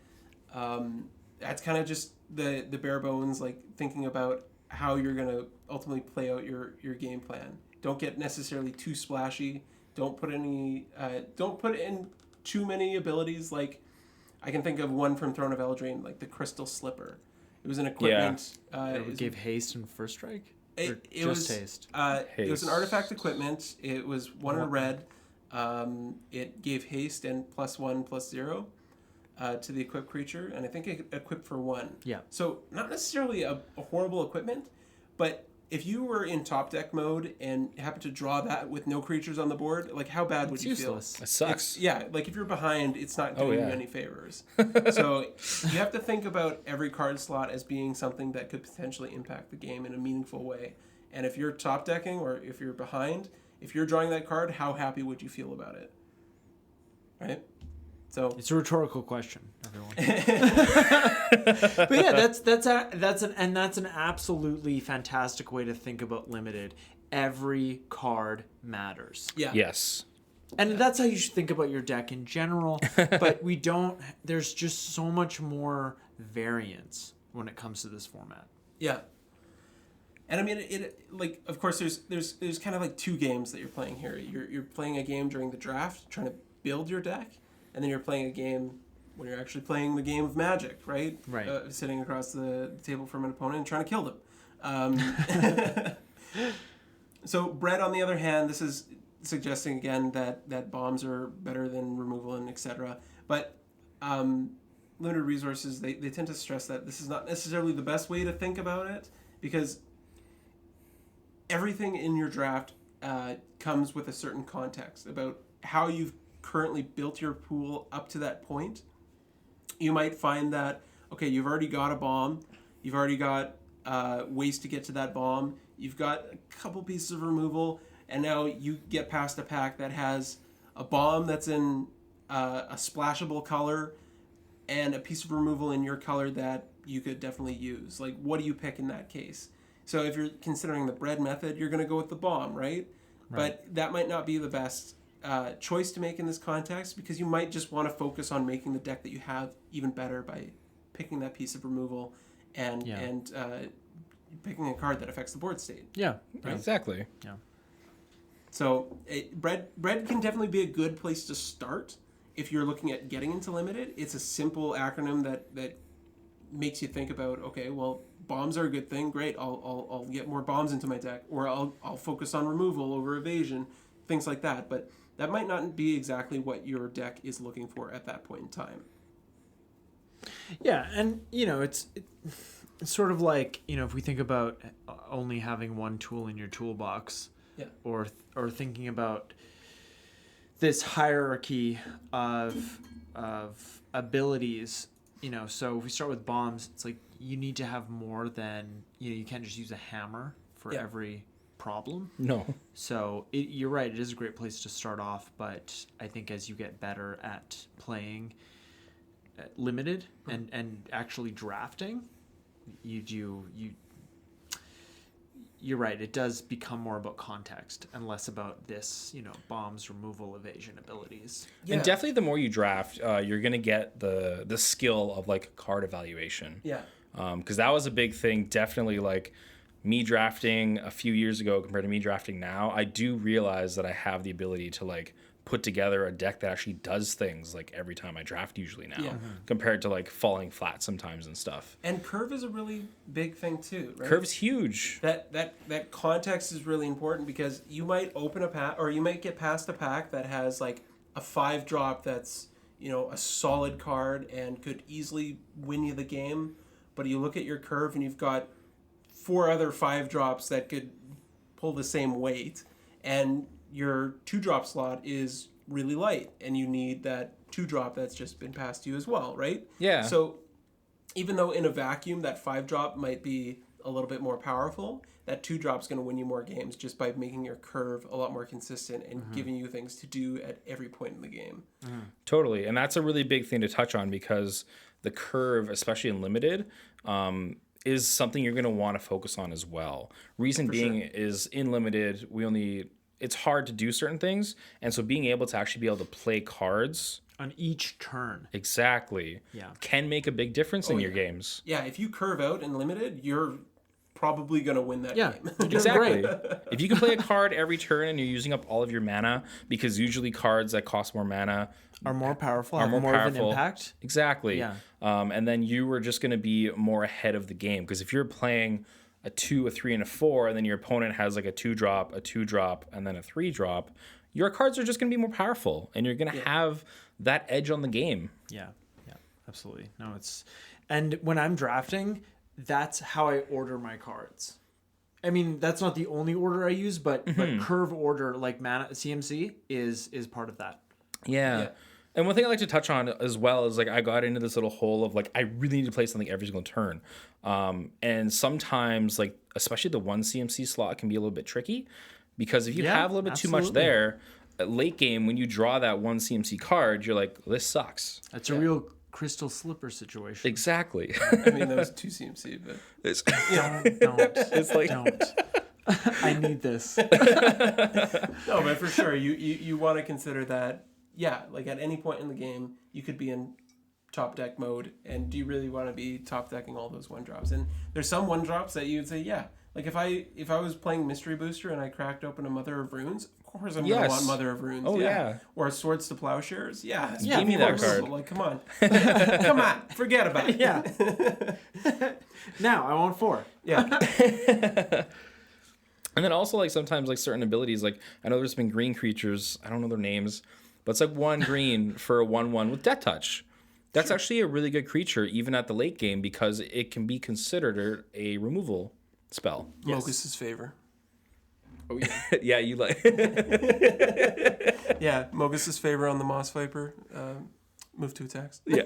that's kind of just the bare bones, like thinking about how you're going to ultimately play out your game plan. Don't get necessarily too splashy. Don't put in too many abilities. Like, I can think of one from Throne of Eldraine, like the Crystal Slipper. It was an equipment. It gave haste and first strike? It just was haste? It was an artifact equipment. It was 1 in red. It gave haste and +1/+0 to the equipped creature, and I think it equipped for 1. Yeah. So not necessarily a horrible equipment, but if you were in top deck mode and happened to draw that with no creatures on the board, like how bad would you feel? It sucks. Like if you're behind, it's not doing you any favors. So you have to think about every card slot as being something that could potentially impact the game in a meaningful way. And if you're top decking or if you're behind, if you're drawing that card, how happy would you feel about it? Right? So it's a rhetorical question, everyone. But yeah, that's an absolutely fantastic way to think about limited. Every card matters. yeah. Yes. And that's how you should think about your deck in general. But there's just so much more variance when it comes to this format. Yeah. And I mean, it like, of course, there's kind of like 2 games that you're playing here. You're playing a game during the draft, trying to build your deck, and then you're playing a game when you're actually playing the game of Magic, right? Right. Sitting across the table from an opponent and trying to kill them. So Brett, on the other hand, this is suggesting again that bombs are better than removal and etc. But limited resources, they tend to stress that this is not necessarily the best way to think about it, because everything in your draft comes with a certain context about how you've currently built your pool up to that point. You might find that, okay, you've already got a bomb, you've already got ways to get to that bomb, you've got a couple pieces of removal, and now you get past a pack that has a bomb that's in a splashable color and a piece of removal in your color that you could definitely use. Like, what do you pick in that case? So if you're considering the bread method, you're going to go with the bomb, right? But that might not be the best choice to make in this context, because you might just want to focus on making the deck that you have even better by picking that piece of removal and picking a card that affects the board state. Yeah, right? Exactly. Yeah. So bread can definitely be a good place to start if you're looking at getting into limited. It's a simple acronym that makes you think about, okay, well, bombs are a good thing. Great, I'll get more bombs into my deck, or I'll focus on removal over evasion, things like that. But that might not be exactly what your deck is looking for at that point in time. Yeah, and it's sort of like if we think about only having one tool in your toolbox, Yeah. or thinking about this hierarchy of abilities. So if we start with bombs, it's like you need to have more than you can't just use a hammer for every problem. No. So you're right, it is a great place to start off, but I think as you get better at playing limited and actually drafting, you're right, it does become more about context and less about this bombs, removal, evasion abilities. And definitely the more you draft, you're gonna get the skill of like card evaluation. Yeah. Because that was a big thing. Definitely, like me drafting a few years ago compared to me drafting now, I do realize that I have the ability to like put together a deck that actually does things like every time I draft usually now, compared to like falling flat sometimes and stuff. And curve is a really big thing too, right? Curve's huge. That context is really important, because you might open a pack, or you might get past a pack that has like a 5-drop that's a solid card and could easily win you the game, but you look at your curve and you've got 4 other 5-drops that could pull the same weight, and your 2-drop slot is really light, and you need that 2-drop that's just been passed to you as well, right? Yeah. So even though in a vacuum that 5-drop might be a little bit more powerful, that 2-drop's going to win you more games just by making your curve a lot more consistent and giving you things to do at every point in the game. Totally. And that's a really big thing to touch on, because the curve, especially in limited, is something you're going to want to focus on as well. Reason being is in limited, it's hard to do certain things. And so being able to actually be able to play cards On each turn. exactly can make a big difference in your games. Yeah, if you curve out in limited, you're probably going to win that game. Exactly. If you can play a card every turn and you're using up all of your mana, because usually cards that cost more mana Are more powerful, are have more more of powerful. an impact. Exactly. Yeah. And then you were just going to be more ahead of the game, because if you're playing a 2, a 3, and a 4, and then your opponent has like a 2-drop, a 2-drop, and then a 3-drop, your cards are just going to be more powerful, and you're going to have that edge on the game. Yeah, absolutely. No, and when I'm drafting, that's how I order my cards. I mean, that's not the only order I use, but curve order, like mana CMC, is part of that. Yeah. And one thing I like to touch on as well is like I got into this little hole of like I really need to play something every single turn. And sometimes like especially the 1 CMC slot can be a little bit tricky, because if you have a little bit too much there, at late game when you draw that 1 CMC card, you're like, this sucks. That's a real crystal slipper situation. Exactly. I mean, that was 2 CMC, but It's, Don't. it's like Don't. I need this. no, but for sure, you want to consider that. Yeah, like at any point in the game, you could be in top deck mode, and do you really want to be top decking all those 1-drops? And there's some 1-drops that you'd say, yeah, like if I was playing Mystery Booster and I cracked open a Mother of Runes, of course I'm gonna want Mother of Runes. Oh yeah. Or Swords to Plowshares. Yeah, Give me that card. Like, come on, come on, forget about it. Yeah. Now I want 4. Yeah. And then also like sometimes like certain abilities, like I know there's been green creatures, I don't know their names, but it's like 1 green for a 1/1 with Death Touch. That's actually a really good creature even at the late game, because it can be considered a removal spell. Mogus's favor. Oh yeah. Yeah, you like Yeah, Mogus's favor on the Moss Viper. Move 2 attacks. Yeah.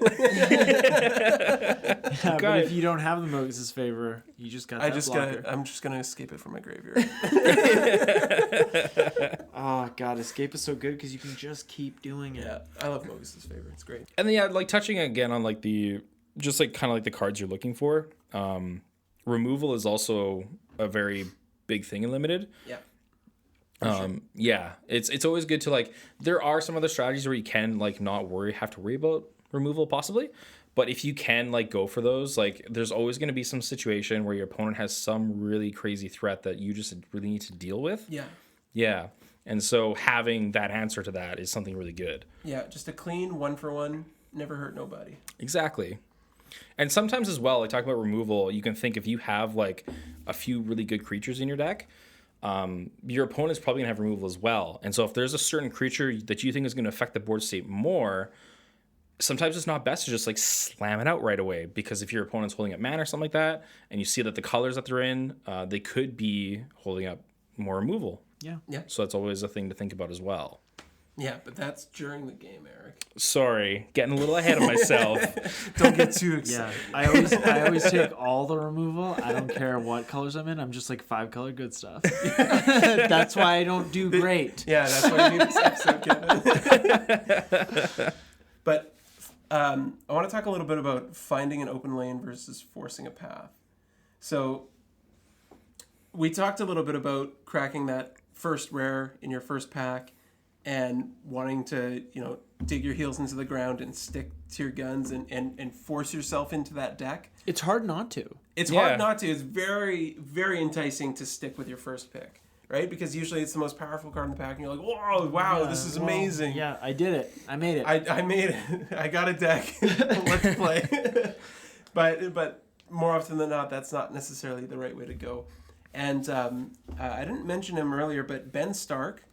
Yeah, but if you don't have the Moses' favor, you just got that blocker. I'm just gonna escape it from my graveyard. Oh god, escape is so good because you can just keep doing it. Yeah, I love Mogus's favor. It's great. And then yeah, like touching again on like the just like kind of like the cards you're looking for. Removal is also a very big thing in limited. Yeah. Yeah, it's always good to like, there are some other strategies where you can like not have to worry about removal possibly, but if you can like go for those, like there's always going to be some situation where your opponent has some really crazy threat that you just really need to deal with. Yeah, and so having that answer to that is something really good. Yeah, just a clean 1-for-1, never hurt nobody. Exactly. And sometimes as well, like talking about removal, you can think if you have like a few really good creatures in your deck, your opponent's probably gonna have removal as well. And so if there's a certain creature that you think is gonna affect the board state more, sometimes it's not best to just like slam it out right away, because if your opponent's holding up mana or something like that, and you see that the colors that they're in, they could be holding up more removal. Yeah. Yeah. So that's always a thing to think about as well. Yeah, but that's during the game, Eric. Sorry, getting a little ahead of myself. Don't get too Yeah, excited. I always take all the removal. I don't care what colors I'm in. I'm just like 5 color good stuff. That's why I don't do great. Yeah, that's why you need this episode, Kevin. But I want to talk a little bit about finding an open lane versus forcing a path. So we talked a little bit about cracking that first rare in your first pack and wanting to, dig your heels into the ground and stick to your guns and force yourself into that deck. It's hard not to. It's Yeah. hard not to. It's very, very enticing to stick with your first pick, right? Because usually it's the most powerful card in the pack, and you're like, whoa, wow, this is amazing. Yeah, I did it. I made it. I made it. I got a deck. Let's play. But more often than not, that's not necessarily the right way to go. And I didn't mention him earlier, but Ben Stark,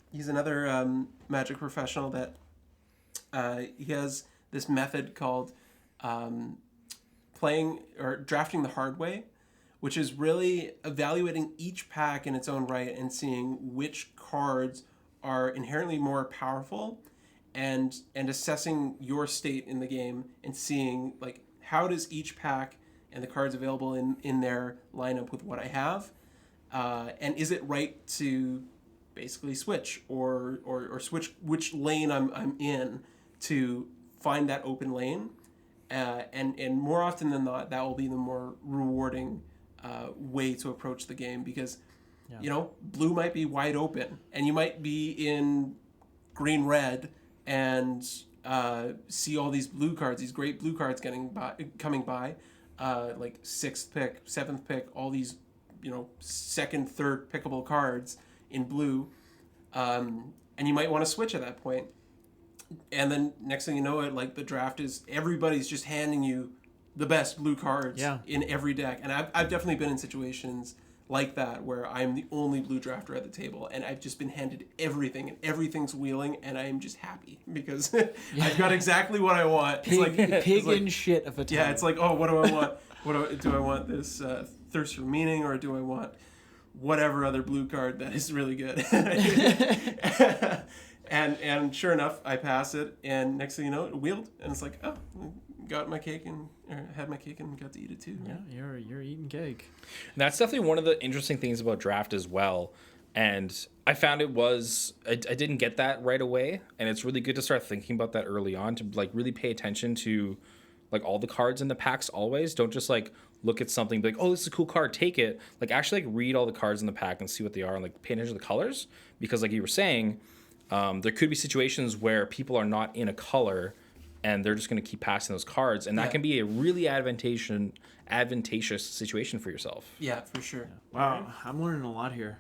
he's another Magic professional that he has this method called playing or drafting the hard way, which is really evaluating each pack in its own right and seeing which cards are inherently more powerful, and assessing your state in the game and seeing like how does each pack and the cards available in their lineup with what I have, and is it right to basically switch or switch which lane I'm in to find that open lane, and more often than not that will be the more rewarding way to approach the game, because blue might be wide open and you might be in green red and see all these blue cards, these great blue cards coming by, like 6th pick, 7th pick, all these second, third pickable cards in blue, and you might want to switch at that point. And then next thing you know, like the draft is everybody's just handing you the best blue cards in every deck. And I've definitely been in situations like that where I'm the only blue drafter at the table and I've just been handed everything and everything's wheeling and I am just happy because I've got exactly what I want. Pig and shit of a time. Yeah, it's like, oh, what do I want? Do I want this Thirst for Meaning, or do I want whatever other blue card that is really good? And sure enough, I pass it, and next thing you know, it wheeled, and it's like, oh, got my cake and had my cake and got to eat it too. Right? Yeah, you're eating cake. And that's definitely one of the interesting things about draft as well. And I found I didn't get that right away, and it's really good to start thinking about that early on, to like really pay attention to like all the cards in the packs always. Don't just like look at something, be like, oh, this is a cool card, take it. Like actually like read all the cards in the pack and see what they are, and like pay attention to the colors, because like you were saying, there could be situations where people are not in a color and they're just going to keep passing those cards, and that can be a really advantageous situation for yourself. Yeah, for sure. Wow, I'm learning a lot here.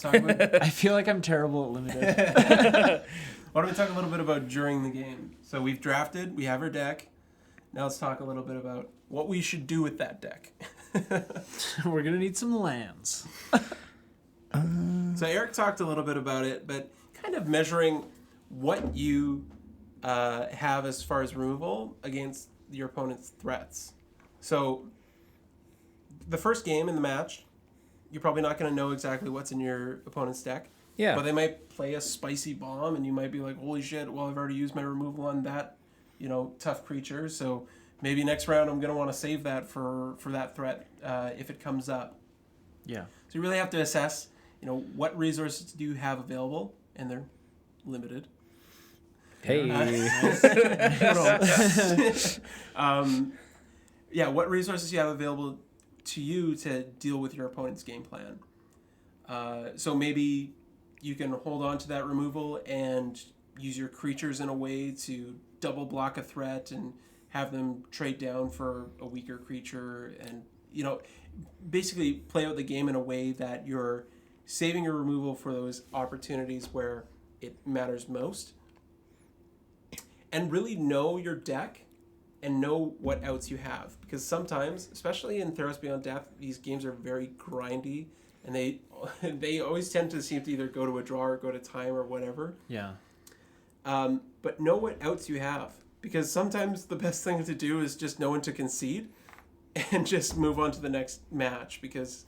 I I feel like I'm terrible at limited. Why don't we talk a little bit about during the game? So we've drafted, we have our deck. Now let's talk a little bit about what we should do with that deck. We're gonna need some lands. So Eric talked a little bit about it, but kind of measuring what you have as far as removal against your opponent's threats. So the first game in the match, you're probably not going to know exactly what's in your opponent's deck. Yeah. But they might play a spicy bomb, and you might be like, holy shit, well, I've already used my removal on that, tough creature. So maybe next round I'm going to want to save that for that threat if it comes up. Yeah. So you really have to assess, what resources do you have available, and they're limited. Hey. What resources you have available to you to deal with your opponent's game plan. So maybe you can hold on to that removal and use your creatures in a way to double block a threat and have them trade down for a weaker creature, and basically play out the game in a way that you're saving your removal for those opportunities where it matters most. And really know your deck and know what outs you have, because sometimes, especially in Theros Beyond Death, these games are very grindy, and they always tend to seem to either go to a draw or go to time or whatever. Yeah. But know what outs you have, because sometimes the best thing to do is just know when to concede and just move on to the next match, because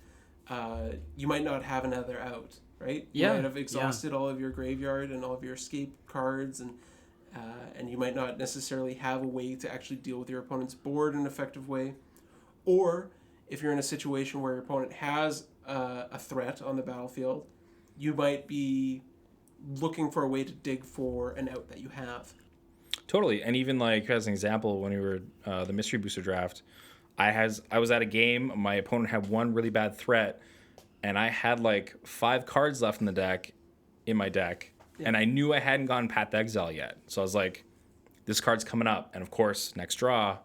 you might not have another out, right? You might have exhausted all of your graveyard and all of your escape cards, and you might not necessarily have a way to actually deal with your opponent's board in an effective way. Or if you're in a situation where your opponent has a threat on the battlefield, you might be looking for a way to dig for an out that you have. Totally. And even like as an example, when we were the mystery booster draft, I was at a game, my opponent had one really bad threat, and I had like 5 cards left in my deck, and I knew I hadn't gotten Path to Exile yet. So I was like, this card's coming up, and of course, next draw,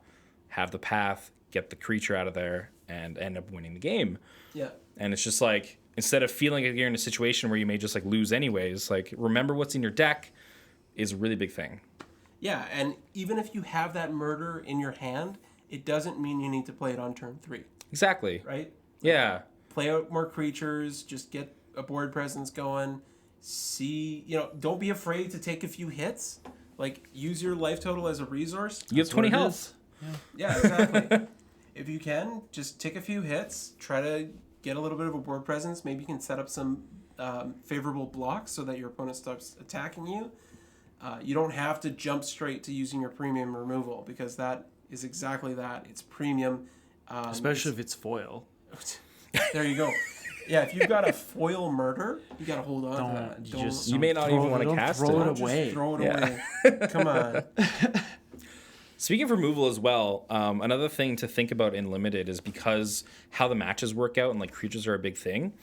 have the path, get the creature out of there, and end up winning the game. Yeah. And it's just like, instead of feeling like you're in a situation where you may just like lose anyways, like remember what's in your deck is a really big thing. Yeah, and even if you have that murder in your hand, it doesn't mean you need to play it on turn 3. Exactly. Right? Yeah. Play out more creatures, just get a board presence going. See, don't be afraid to take a few hits. Like, use your life total as a resource. You have 20 health. Yeah, exactly. If you can, just take a few hits. Try to get a little bit of a board presence. Maybe you can set up some favorable blocks so that your opponent stops attacking you. You don't have to jump straight to using your premium removal, because that is exactly that. It's premium. Especially if it's foil. There you go. Yeah, if you've got a foil murder, you got to hold on to that. You may not even want to cast it. Throw it away. Just throw it away. Come on. Speaking of removal as well, another thing to think about in Limited is because how the matches work out and like creatures are a big thing.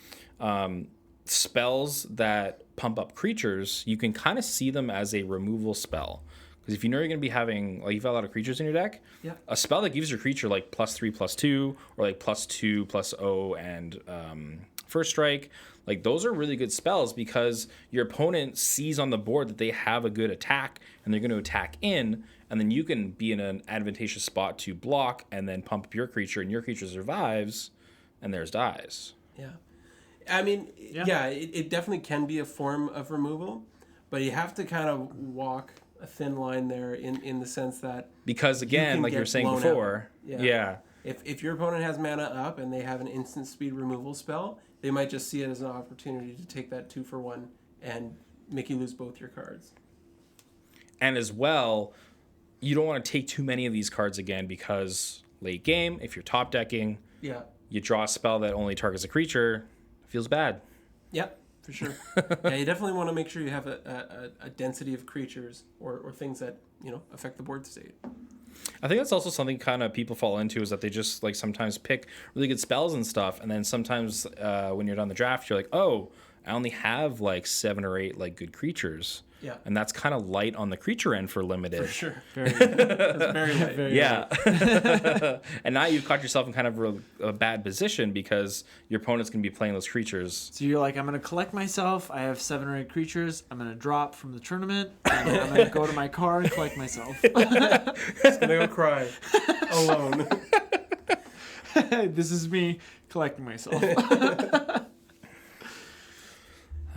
Spells that pump up creatures, you can kind of see them as a removal spell. Because if you know you're going to be having, like, you've got a lot of creatures in your deck, a spell that gives your creature like +3/+2 or like +2/0 and first strike, like those are really good spells because your opponent sees on the board that they have a good attack and they're going to attack in, and then you can be in an advantageous spot to block and then pump up your creature, and your creature survives and theirs dies. Yeah. I mean, it definitely can be a form of removal, but you have to kind of walk a thin line there in the sense that, because again, like you were saying before, if your opponent has mana up and they have an instant speed removal spell, they might just see it as an opportunity to take that 2-for-1 and make you lose both your cards. And as well, you don't want to take too many of these cards again, because late game, if you're top decking, you draw a spell that only targets a creature, it feels bad. Yep. For sure. You definitely want to make sure you have a density of creatures or things that, affect the board state. I think that's also something kind of people fall into, is that they just like sometimes pick really good spells and stuff, and then sometimes when you're done the draft, you're like, oh, I only have like 7 or 8 like good creatures. Yeah. And that's kind of light on the creature end for Limited. For sure. That's very light. Light. And now you've caught yourself in kind of a bad position because your opponent's going to be playing those creatures. So you're like, I'm going to collect myself. I have 7 or 8 creatures. I'm going to drop from the tournament. And I'm going to go to my car and collect myself. Just going to go cry alone. This is me collecting myself.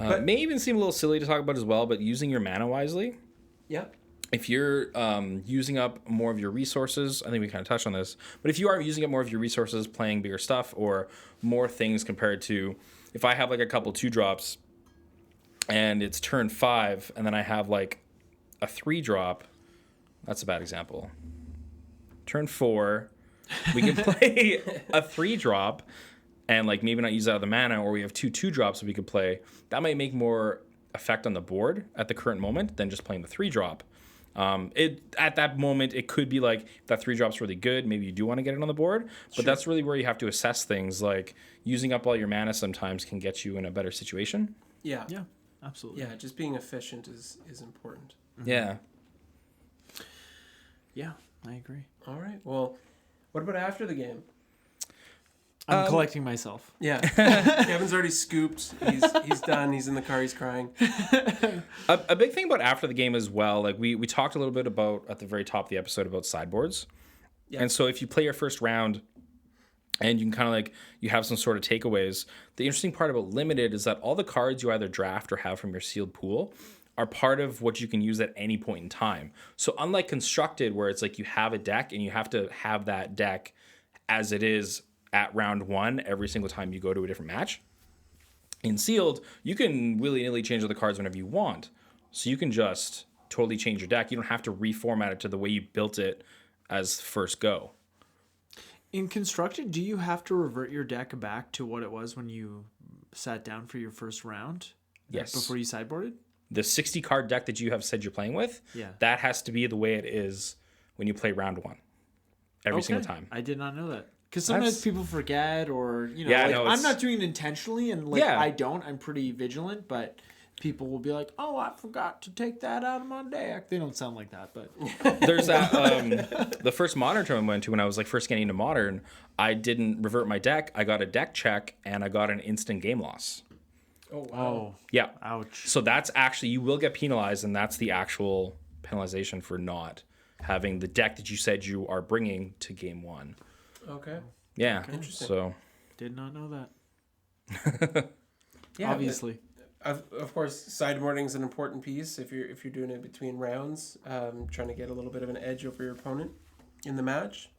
It may even seem a little silly to talk about as well, but using your mana wisely. Yeah. If you're using up more of your resources, I think we kind of touched on this, but if you are using up more of your resources playing bigger stuff or more things compared to, if I have like a couple 2-drops and it's turn 5 and then I have like a 3-drop, that's a bad example. Turn 4, we can play a 3-drop and like maybe not use out of the mana, or we have 2-2-drops that we could play. That might make more effect on the board at the current moment than just playing the 3-drop. At that moment, it could be like, if that 3-drop's really good, maybe you do want to get it on the board. But that's really where you have to assess things. Like using up all your mana sometimes can get you in a better situation. Yeah. Yeah, absolutely. Yeah, just being efficient is important. Mm-hmm. Yeah. Yeah, I agree. All right. Well, what about after the game? I'm collecting myself. Yeah. Kevin's already scooped. He's done. He's in the car. He's crying. A big thing about after the game as well, like we talked a little bit about at the very top of the episode about sideboards. Yeah. And so if you play your first round and you can kind of like, you have some sort of takeaways, the interesting part about Limited is that all the cards you either draft or have from your sealed pool are part of what you can use at any point in time. So unlike constructed, where it's like you have a deck and you have to have that deck as it is at round one every single time you go to a different match, in sealed, you can willy-nilly change the cards whenever you want. So you can just totally change your deck. You don't have to reformat it to the way you built it as first go. In constructed, do you have to revert your deck back to what it was when you sat down for your first round? Yes. Before you sideboarded? The 60 card deck that you have said you're playing with, that has to be the way it is when you play round one. Every single time. I did not know that. Because sometimes people forget, or, you know, Yeah, like, no, I'm not doing it intentionally, and like Yeah. I don't. I'm pretty vigilant, but people will be like, oh, I forgot to take that out of my deck. They don't sound like that, but There's that, the first Modern tournament I went to when I was like first getting into Modern, I didn't revert my deck. I got a deck check, and I got an instant game loss. Oh, wow. oh, Yeah. ouch. So that's actually, you will get penalized, and that's the actual penalization for not having the deck that you said you are bringing to game one. Okay. Yeah. Interesting. So, Did not know that. Yeah, Obviously. Of course, sideboarding is an important piece if you're doing it between rounds, trying to get a little bit of an edge over your opponent in the match.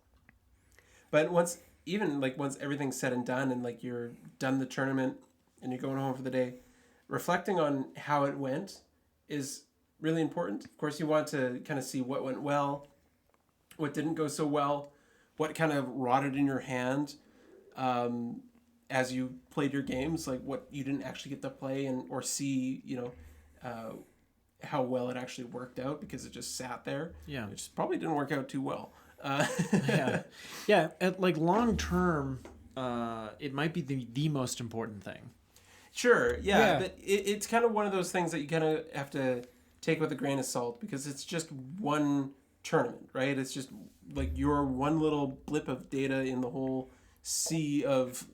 But once everything's said and done, and like you're done the tournament and you're going home for the day, reflecting on how it went is really important. Of course, you want to kind of see what went well, what didn't go so well, what kind of rotted in your hand as you played your games, like what you didn't actually get to play or see, how well it actually worked out because it just sat there. Yeah. Which probably didn't work out too well. Yeah. At like long term, it might be the most important thing. Sure, Yeah. but it's kind of one of those things that you kind of have to take with a grain of salt because it's just one tournament, right? It's just like your one little blip of data in the whole sea of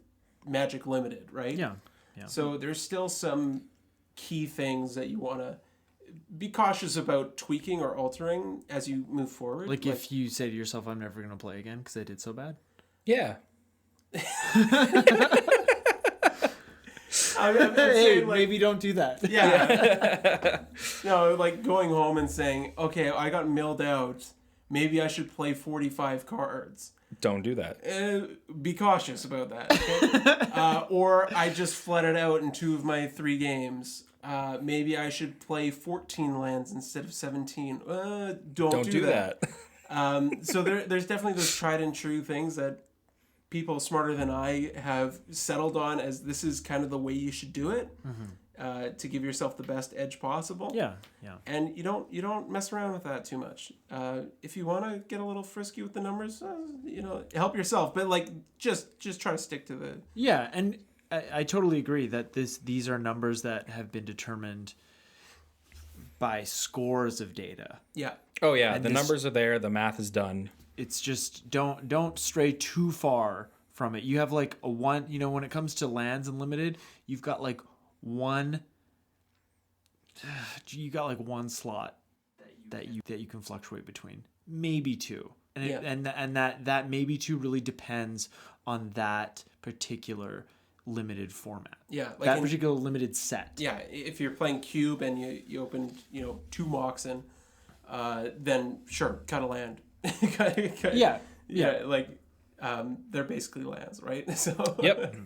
Magic Limited, right? Yeah. So there's still some key things that you want to be cautious about tweaking or altering as you move forward. Like if you say to yourself, I'm never going to play again because I did so bad. yeah. I'm Hey, saying, like, maybe don't do that. yeah. No, like going home and saying, okay, I got milled out. Maybe I should play 45 cards. Don't do that. Be cautious about that. Okay? Or I just flooded out in 2 of my 3 games. Maybe I should play 14 lands instead of 17. Don't do that. So there's definitely those tried and true things that people smarter than I have settled on as this is kind of the way you should do it to give yourself the best edge possible. Yeah. And you don't mess around with that too much. If you want to get a little frisky with the numbers, help yourself. But like just try to stick to the. Yeah, and I totally agree that these are numbers that have been determined by scores of data. Yeah. Oh, yeah. And The numbers are there. The math is done. It's just don't stray too far from it. You have like a one, when it comes to lands and limited, you've got like one slot that you can fluctuate between, maybe 2. And that maybe 2 really depends on that particular limited format. Yeah. That particular limited set. Yeah. If you're playing cube and you open 2 mocks in, then sure, cut a land. Yeah. Like they're basically lands, right? So Yep.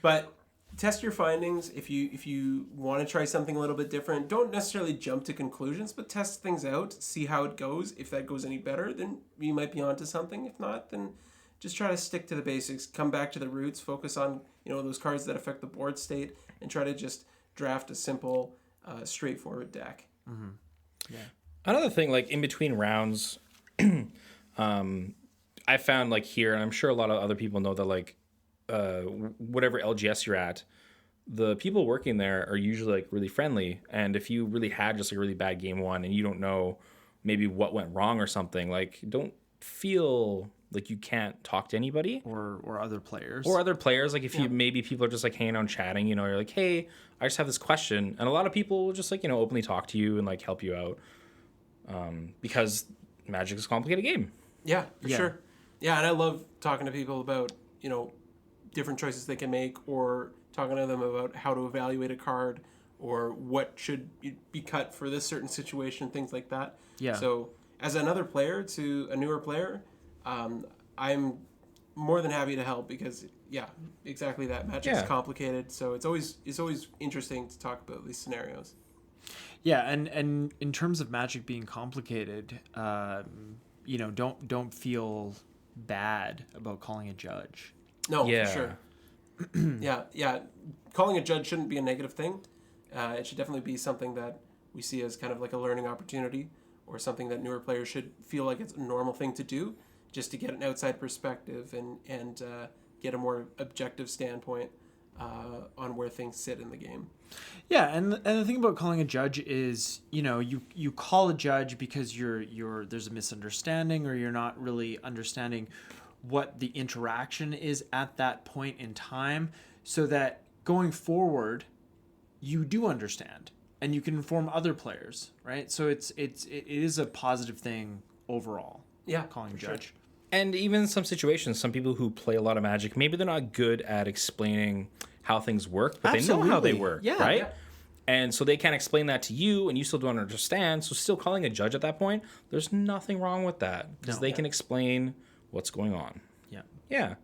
But test your findings. If you want to try something a little bit different, don't necessarily jump to conclusions, but test things out, see how it goes. If that goes any better, then you might be onto something. If not, then just try to stick to the basics, come back to the roots, focus on those cards that affect the board state, and try to just draft a simple, straightforward deck. Mm-hmm. Yeah. Another thing, like in between rounds, I found like here, and I'm sure a lot of other people know that like whatever LGS you're at, the people working there are usually like really friendly. And if you really had just like a really bad game one and you don't know maybe what went wrong or something, like don't feel like you can't talk to anybody Or other players. Like if you maybe people are just like hanging out chatting, you're like, hey, I just have this question, and a lot of people will just like openly talk to you and like help you out because Magic is a complicated game. Yeah, for sure. Yeah, and I love talking to people about different choices they can make, or talking to them about how to evaluate a card, or what should be cut for this certain situation, things like that. Yeah. So as another player to a newer player, I'm more than happy to help because exactly that. Magic's complicated, so it's always interesting to talk about these scenarios. Yeah, and in terms of Magic being complicated, don't feel bad about calling a judge. No, for sure. yeah. Calling a judge shouldn't be a negative thing. It should definitely be something that we see as kind of like a learning opportunity, or something that newer players should feel like it's a normal thing to do, just to get an outside perspective and get a more objective standpoint on where things sit in the game. Yeah, and the thing about calling a judge is, you call a judge because there's a misunderstanding, or you're not really understanding what the interaction is at that point in time, so that going forward you do understand and you can inform other players, right? So it is a positive thing overall. Yeah, calling a judge. Sure. And even in some situations, some people who play a lot of Magic, maybe they're not good at explaining how things work, but Absolutely. they know how they work, right? Yeah. And so they can't explain that to you, and you still don't understand. So still calling a judge at that point, there's nothing wrong with that, because they can explain what's going on. Yeah. Yeah.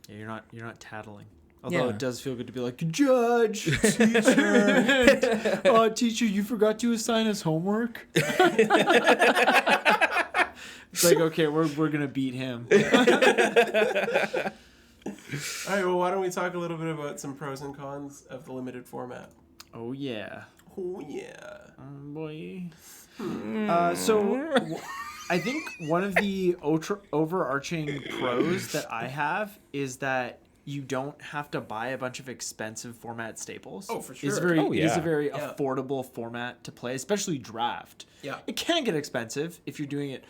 Yeah, you're not tattling. Although it does feel good to be like, judge, teacher, teacher, you forgot to assign us homework. It's like, okay, we're gonna beat him. All right, well, why don't we talk a little bit about some pros and cons of the limited format? Oh yeah. Oh yeah. Boy. I think one of the overarching pros that I have is that you don't have to buy a bunch of expensive format staples. Oh, for sure. It is a very affordable format to play, especially draft. Yeah. It can get expensive if you're doing it,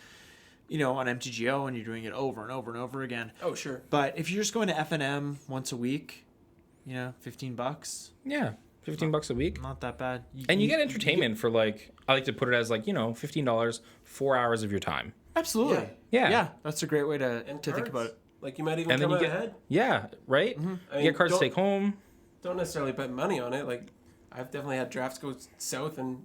on MTGO and you're doing it over and over and over again. Oh, sure. But if you're just going to FNM once a week, $15. Yeah. $15 a week. Not that bad. And you get entertainment for I like to put it as $15, 4 hours of your time. Absolutely. Yeah. Yeah. That's a great way to And think cards. about it. Like, you might even And then come you out get ahead. Yeah, right? Mm-hmm. You get cards to take home. Don't necessarily bet money on it. Like, I've definitely had drafts go south and,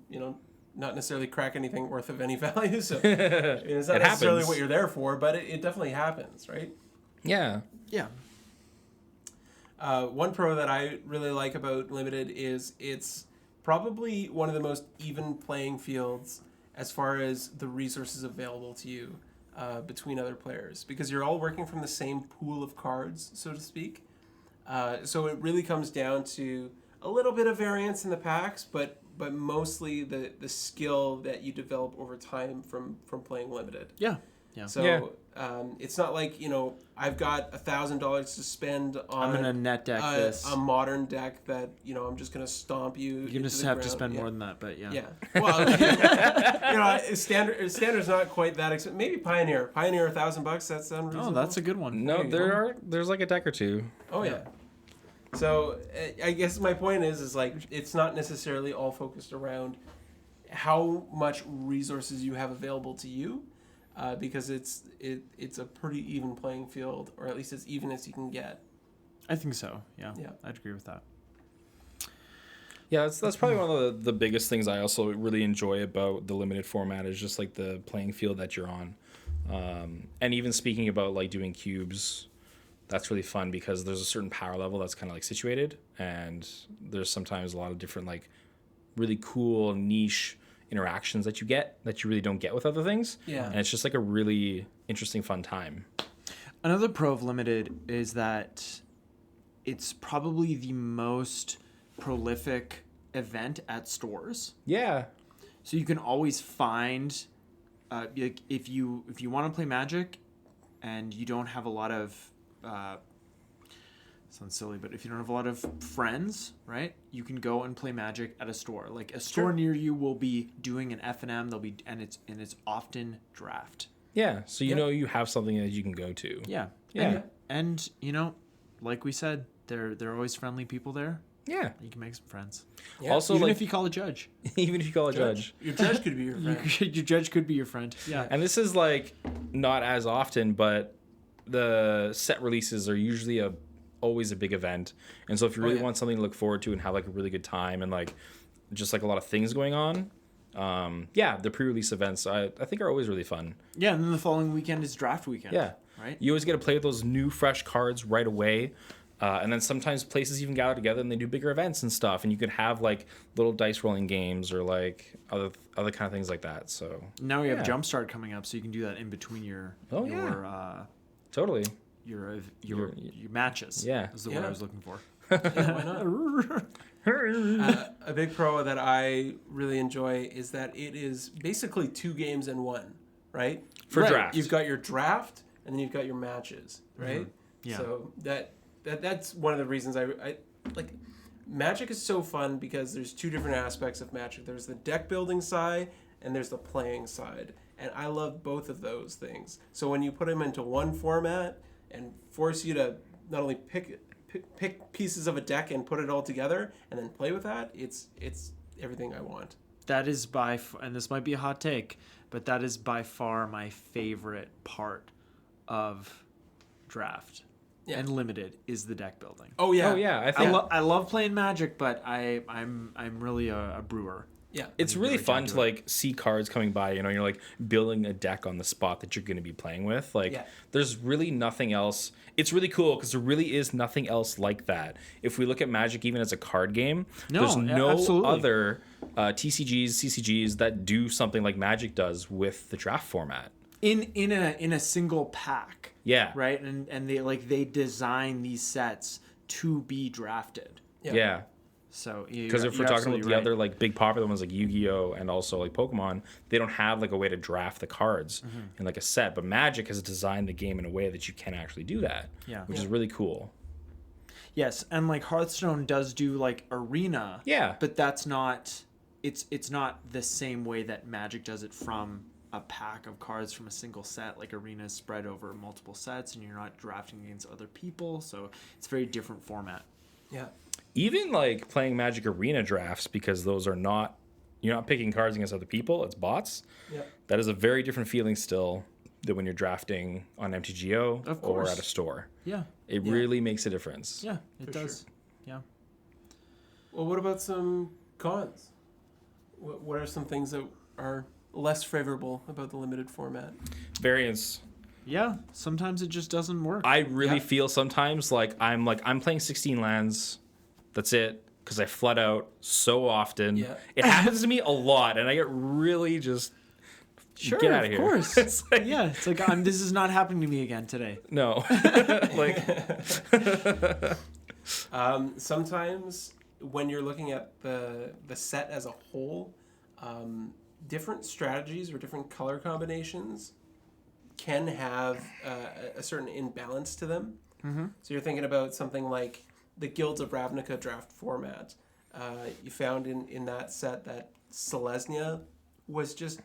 not necessarily crack anything worth of any value. So it's not It necessarily happens. what you're there for, but it definitely happens, right? Yeah. Yeah. One pro that I really like about Limited is it's probably one of the most even playing fields as far as the resources available to you between other players, because you're all working from the same pool of cards, so to speak. So it really comes down to a little bit of variance in the packs, but mostly the skill that you develop over time from playing Limited. Yeah. Yeah. So it's not like, I've got $1,000 to spend on I'm gonna net deck this. a modern deck that, I'm just going to stomp you. You just have to spend more than that, but yeah. Yeah. Well, standard's not quite that expensive. Maybe Pioneer, $1,000. That's unreasonable. Oh, that's a good one. No, there's a deck or two. Oh yeah. So I guess my point is it's not necessarily all focused around how much resources you have available to you, because it's a pretty even playing field, or at least as even as you can get. I think so. Yeah. Yeah. I'd agree with that. Yeah, that's probably one of the biggest things I also really enjoy about the limited format is just the playing field that you're on. And even speaking about doing cubes, that's really fun because there's a certain power level that's kind of situated, and there's sometimes a lot of different really cool niche interactions that you get that you really don't get with other things. Yeah. And it's just a really interesting, fun time. Another pro of Limited is that it's probably the most prolific event at stores. Yeah. So you can always find, if you want to play Magic, and you don't have a lot of, sounds silly, but if you don't have a lot of friends, right, you can go and play Magic at a store. A store near you will be doing an F&M. And it's often draft. Yeah. So you have something that you can go to. Yeah. Yeah. And like we said, they're always friendly people there. Yeah. You can make some friends. Yeah. Also, Even if you call a judge. even if you call a judge. Your judge could be your friend. Your judge could be your friend. Yeah. And this is not as often, but the set releases are usually always a big event. And so if you really want something to look forward to and have a really good time, and just like a lot of things going on. The pre-release events I think are always really fun. Yeah, and then the following weekend is draft weekend. Yeah. Right? You always get to play with those new, fresh cards right away. And then sometimes places even gather together and they do bigger events and stuff. And you could have like little dice rolling games or like other kind of things like that. So Now we have Jumpstart coming up, so you can do that in between your totally your matches. Yeah. Is the word I was looking for. Why not? A big pro that I really enjoy is that it is basically 2 games in one, right? For Right. draft. You've got your draft and then you've got your matches, right? Mm-hmm. Yeah. So that's one of the reasons I like Magic is so fun because there's 2 different aspects of Magic. There's the deck building side and there's the playing side. And I love both of those things. So when you put them into one format and force you to not only pick pieces of a deck and put it all together and then play with that, it's everything I want. That is and this might be a hot take, but that is by far my favorite part of draft and limited is the deck building. Oh yeah. I think I love playing Magic, but I'm really a brewer. Yeah. it's really fun to like see cards coming by, you're like building a deck on the spot that you're going to be playing with. Like there's really nothing else. It's really cool because there really is nothing else like that. If we look at Magic even as a card game, there's no other TCGs, CCGs that do something like Magic does with the draft format. In a single pack. Yeah. Right? And they design these sets to be drafted. Yeah. So because if we're talking about the other like big popular ones like Yu-Gi-Oh and also like Pokemon, they don't have like a way to draft the cards in like a set. But Magic has designed the game in a way that you can actually do that. Yeah. Which is really cool. Yes, and like Hearthstone does do like arena. Yeah. But that's not it's not the same way that Magic does it from a pack of cards from a single set. Like arena is spread over multiple sets and you're not drafting against other people, so it's a very different format. Yeah. Even like playing Magic Arena drafts, because those are not, you're not picking cards against other people, it's bots. Yeah. That is a very different feeling still than when you're drafting on MTGO Of or course. at a store. Yeah. It really makes a difference. Yeah, it For does. sure. Yeah. Well, what about some cons? What are some things that are less favorable about the limited format? Variance. Yeah, sometimes it just doesn't work. I really feel sometimes like I'm playing 16 lands. That's it. Because I flood out so often. Yeah. It happens to me a lot, and I get really just Sure, get out of here. Of course. It's like, It's like this is not happening to me again today. no. Like Sometimes when you're looking at the set as a whole, different strategies or different color combinations can have a certain imbalance to them. Mm-hmm. So you're thinking about something like the Guilds of Ravnica draft format. You found in that set that Selesnya was just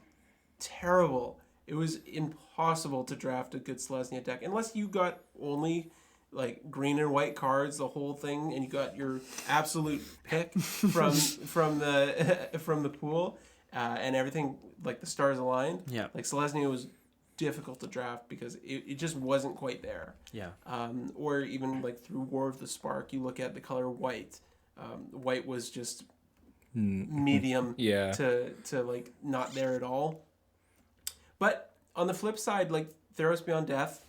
terrible. It was impossible to draft a good Selesnya deck unless you got only like green and white cards, the whole thing, and you got your absolute pick from the pool, and everything like the stars aligned. Yeah. Like Selesnya was difficult to draft because it just wasn't quite there. Yeah. Or even like through War of the Spark, you look at the color white. White was just medium to like not there at all. But on the flip side, like Theros Beyond Death,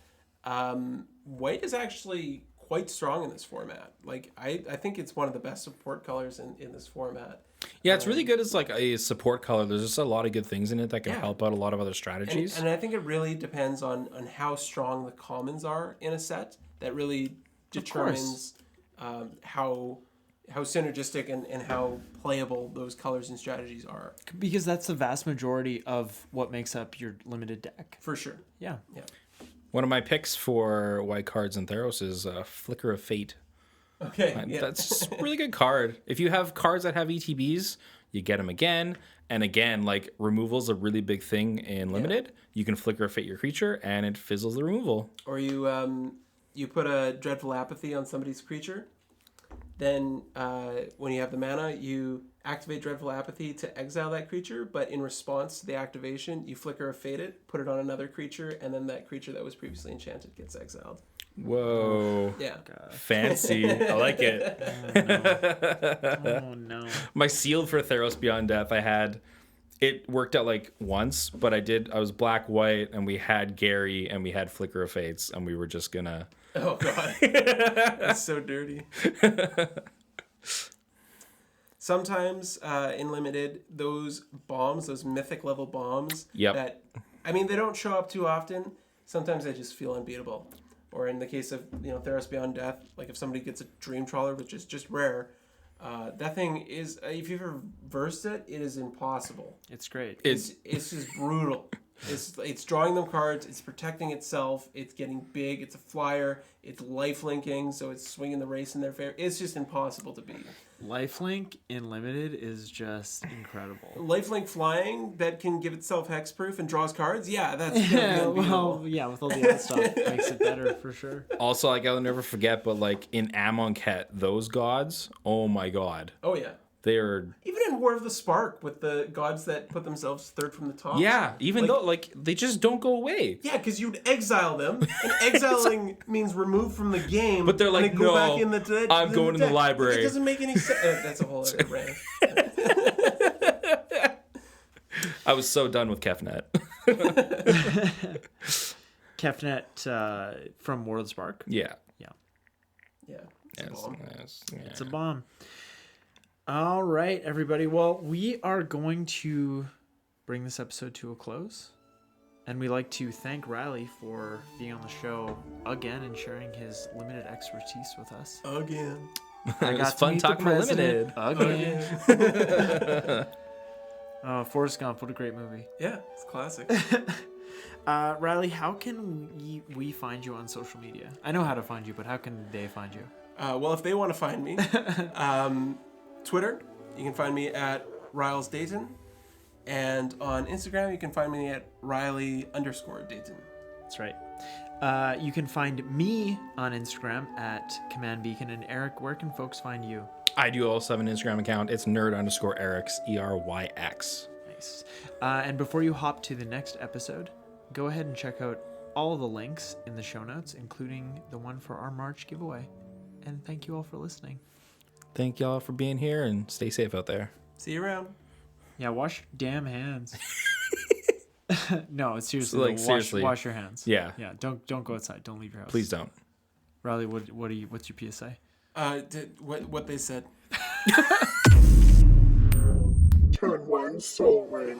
white is actually quite strong in this format. Like I think it's one of the best support colors in this format. Yeah, it's really good as like a support color. There's just a lot of good things in it that can help out a lot of other strategies. And I think it really depends on how strong the commons are in a set. That really determines how synergistic and how playable those colors and strategies are. Because that's the vast majority of what makes up your limited deck. For sure. Yeah. Yeah. One of my picks for white cards in Theros is Flicker of Fate. Okay. Yeah. That's a really good card. If you have cards that have ETBs, you get them again and again. Like removal's a really big thing in limited. You can Flicker of Fate your creature and it fizzles the removal. Or you put a Dreadful Apathy on somebody's creature. Then when you have the mana, you activate Dreadful Apathy to exile that creature, but in response to the activation, you flicker or fade it, put it on another creature, and then that creature that was previously enchanted gets exiled. Whoa. Yeah. Fancy. I like it. Oh no. My sealed for Theros Beyond Death, it worked out like once, but I was black, white, and we had Gary and we had Flicker of Fates, and we were just gonna. Oh, God. That's so dirty. Sometimes in Limited, those bombs, those mythic level bombs, Yep. they don't show up too often. Sometimes they just feel unbeatable. Or in the case of, Theros Beyond Death, like if somebody gets a Dream Trawler, which is just rare, that thing is, if you've ever versed it, it is impossible. It's great. It's just brutal. It's drawing them cards. It's protecting itself. It's getting big. It's a flyer. It's lifelinking, so it's swinging the race in their favor. It's just impossible to beat. Lifelink in Limited is just incredible. Lifelink flying that can give itself hexproof and draws cards. Yeah, that's unbeatable. Yeah, with all the other stuff, makes it better for sure. Also, like I'll never forget, but like in Amonkhet, those gods, oh my god. Oh yeah. They are Even in War of the Spark with the gods that put themselves third from the top. yeah, even though like they just don't go away. Yeah, because you'd exile them, and exiling means remove from the game. But they're like, and go back in I'm going in the deck. library. It doesn't make any sense. That's a whole other rant. I was so done with Kefnet. Kefnet from War of the Spark. Yeah. Yeah. It's a bomb. It's a bomb. All right, everybody. Well, we are going to bring this episode to a close. And we'd like to thank Riley for being on the show again and sharing his limited expertise with us. Again. I It was got to fun meet talking the about president again. Forrest Gump, what a great movie. Yeah, it's classic. Riley, how can we find you on social media? I know how to find you, but how can they find you? Well, if they want to find me, Twitter, you can find me at Riles Dayton. And on Instagram, you can find me at Riley_Dayton. That's right. You can find me on Instagram at Command Beacon. And Eric, where can folks find you? I do also have an Instagram account. It's nerd_Erix, ERYX. Nice. And before you hop to the next episode, go ahead and check out all the links in the show notes, including the one for our March giveaway. And thank you all for listening. Thank y'all for being here and stay safe out there. See you around. Yeah, wash your damn hands. No, it's seriously. Like, seriously. Wash your hands. Yeah. Yeah. Don't go outside. Don't leave your house. Please don't. Riley, what's your PSA? What they said. Turn one soul ring.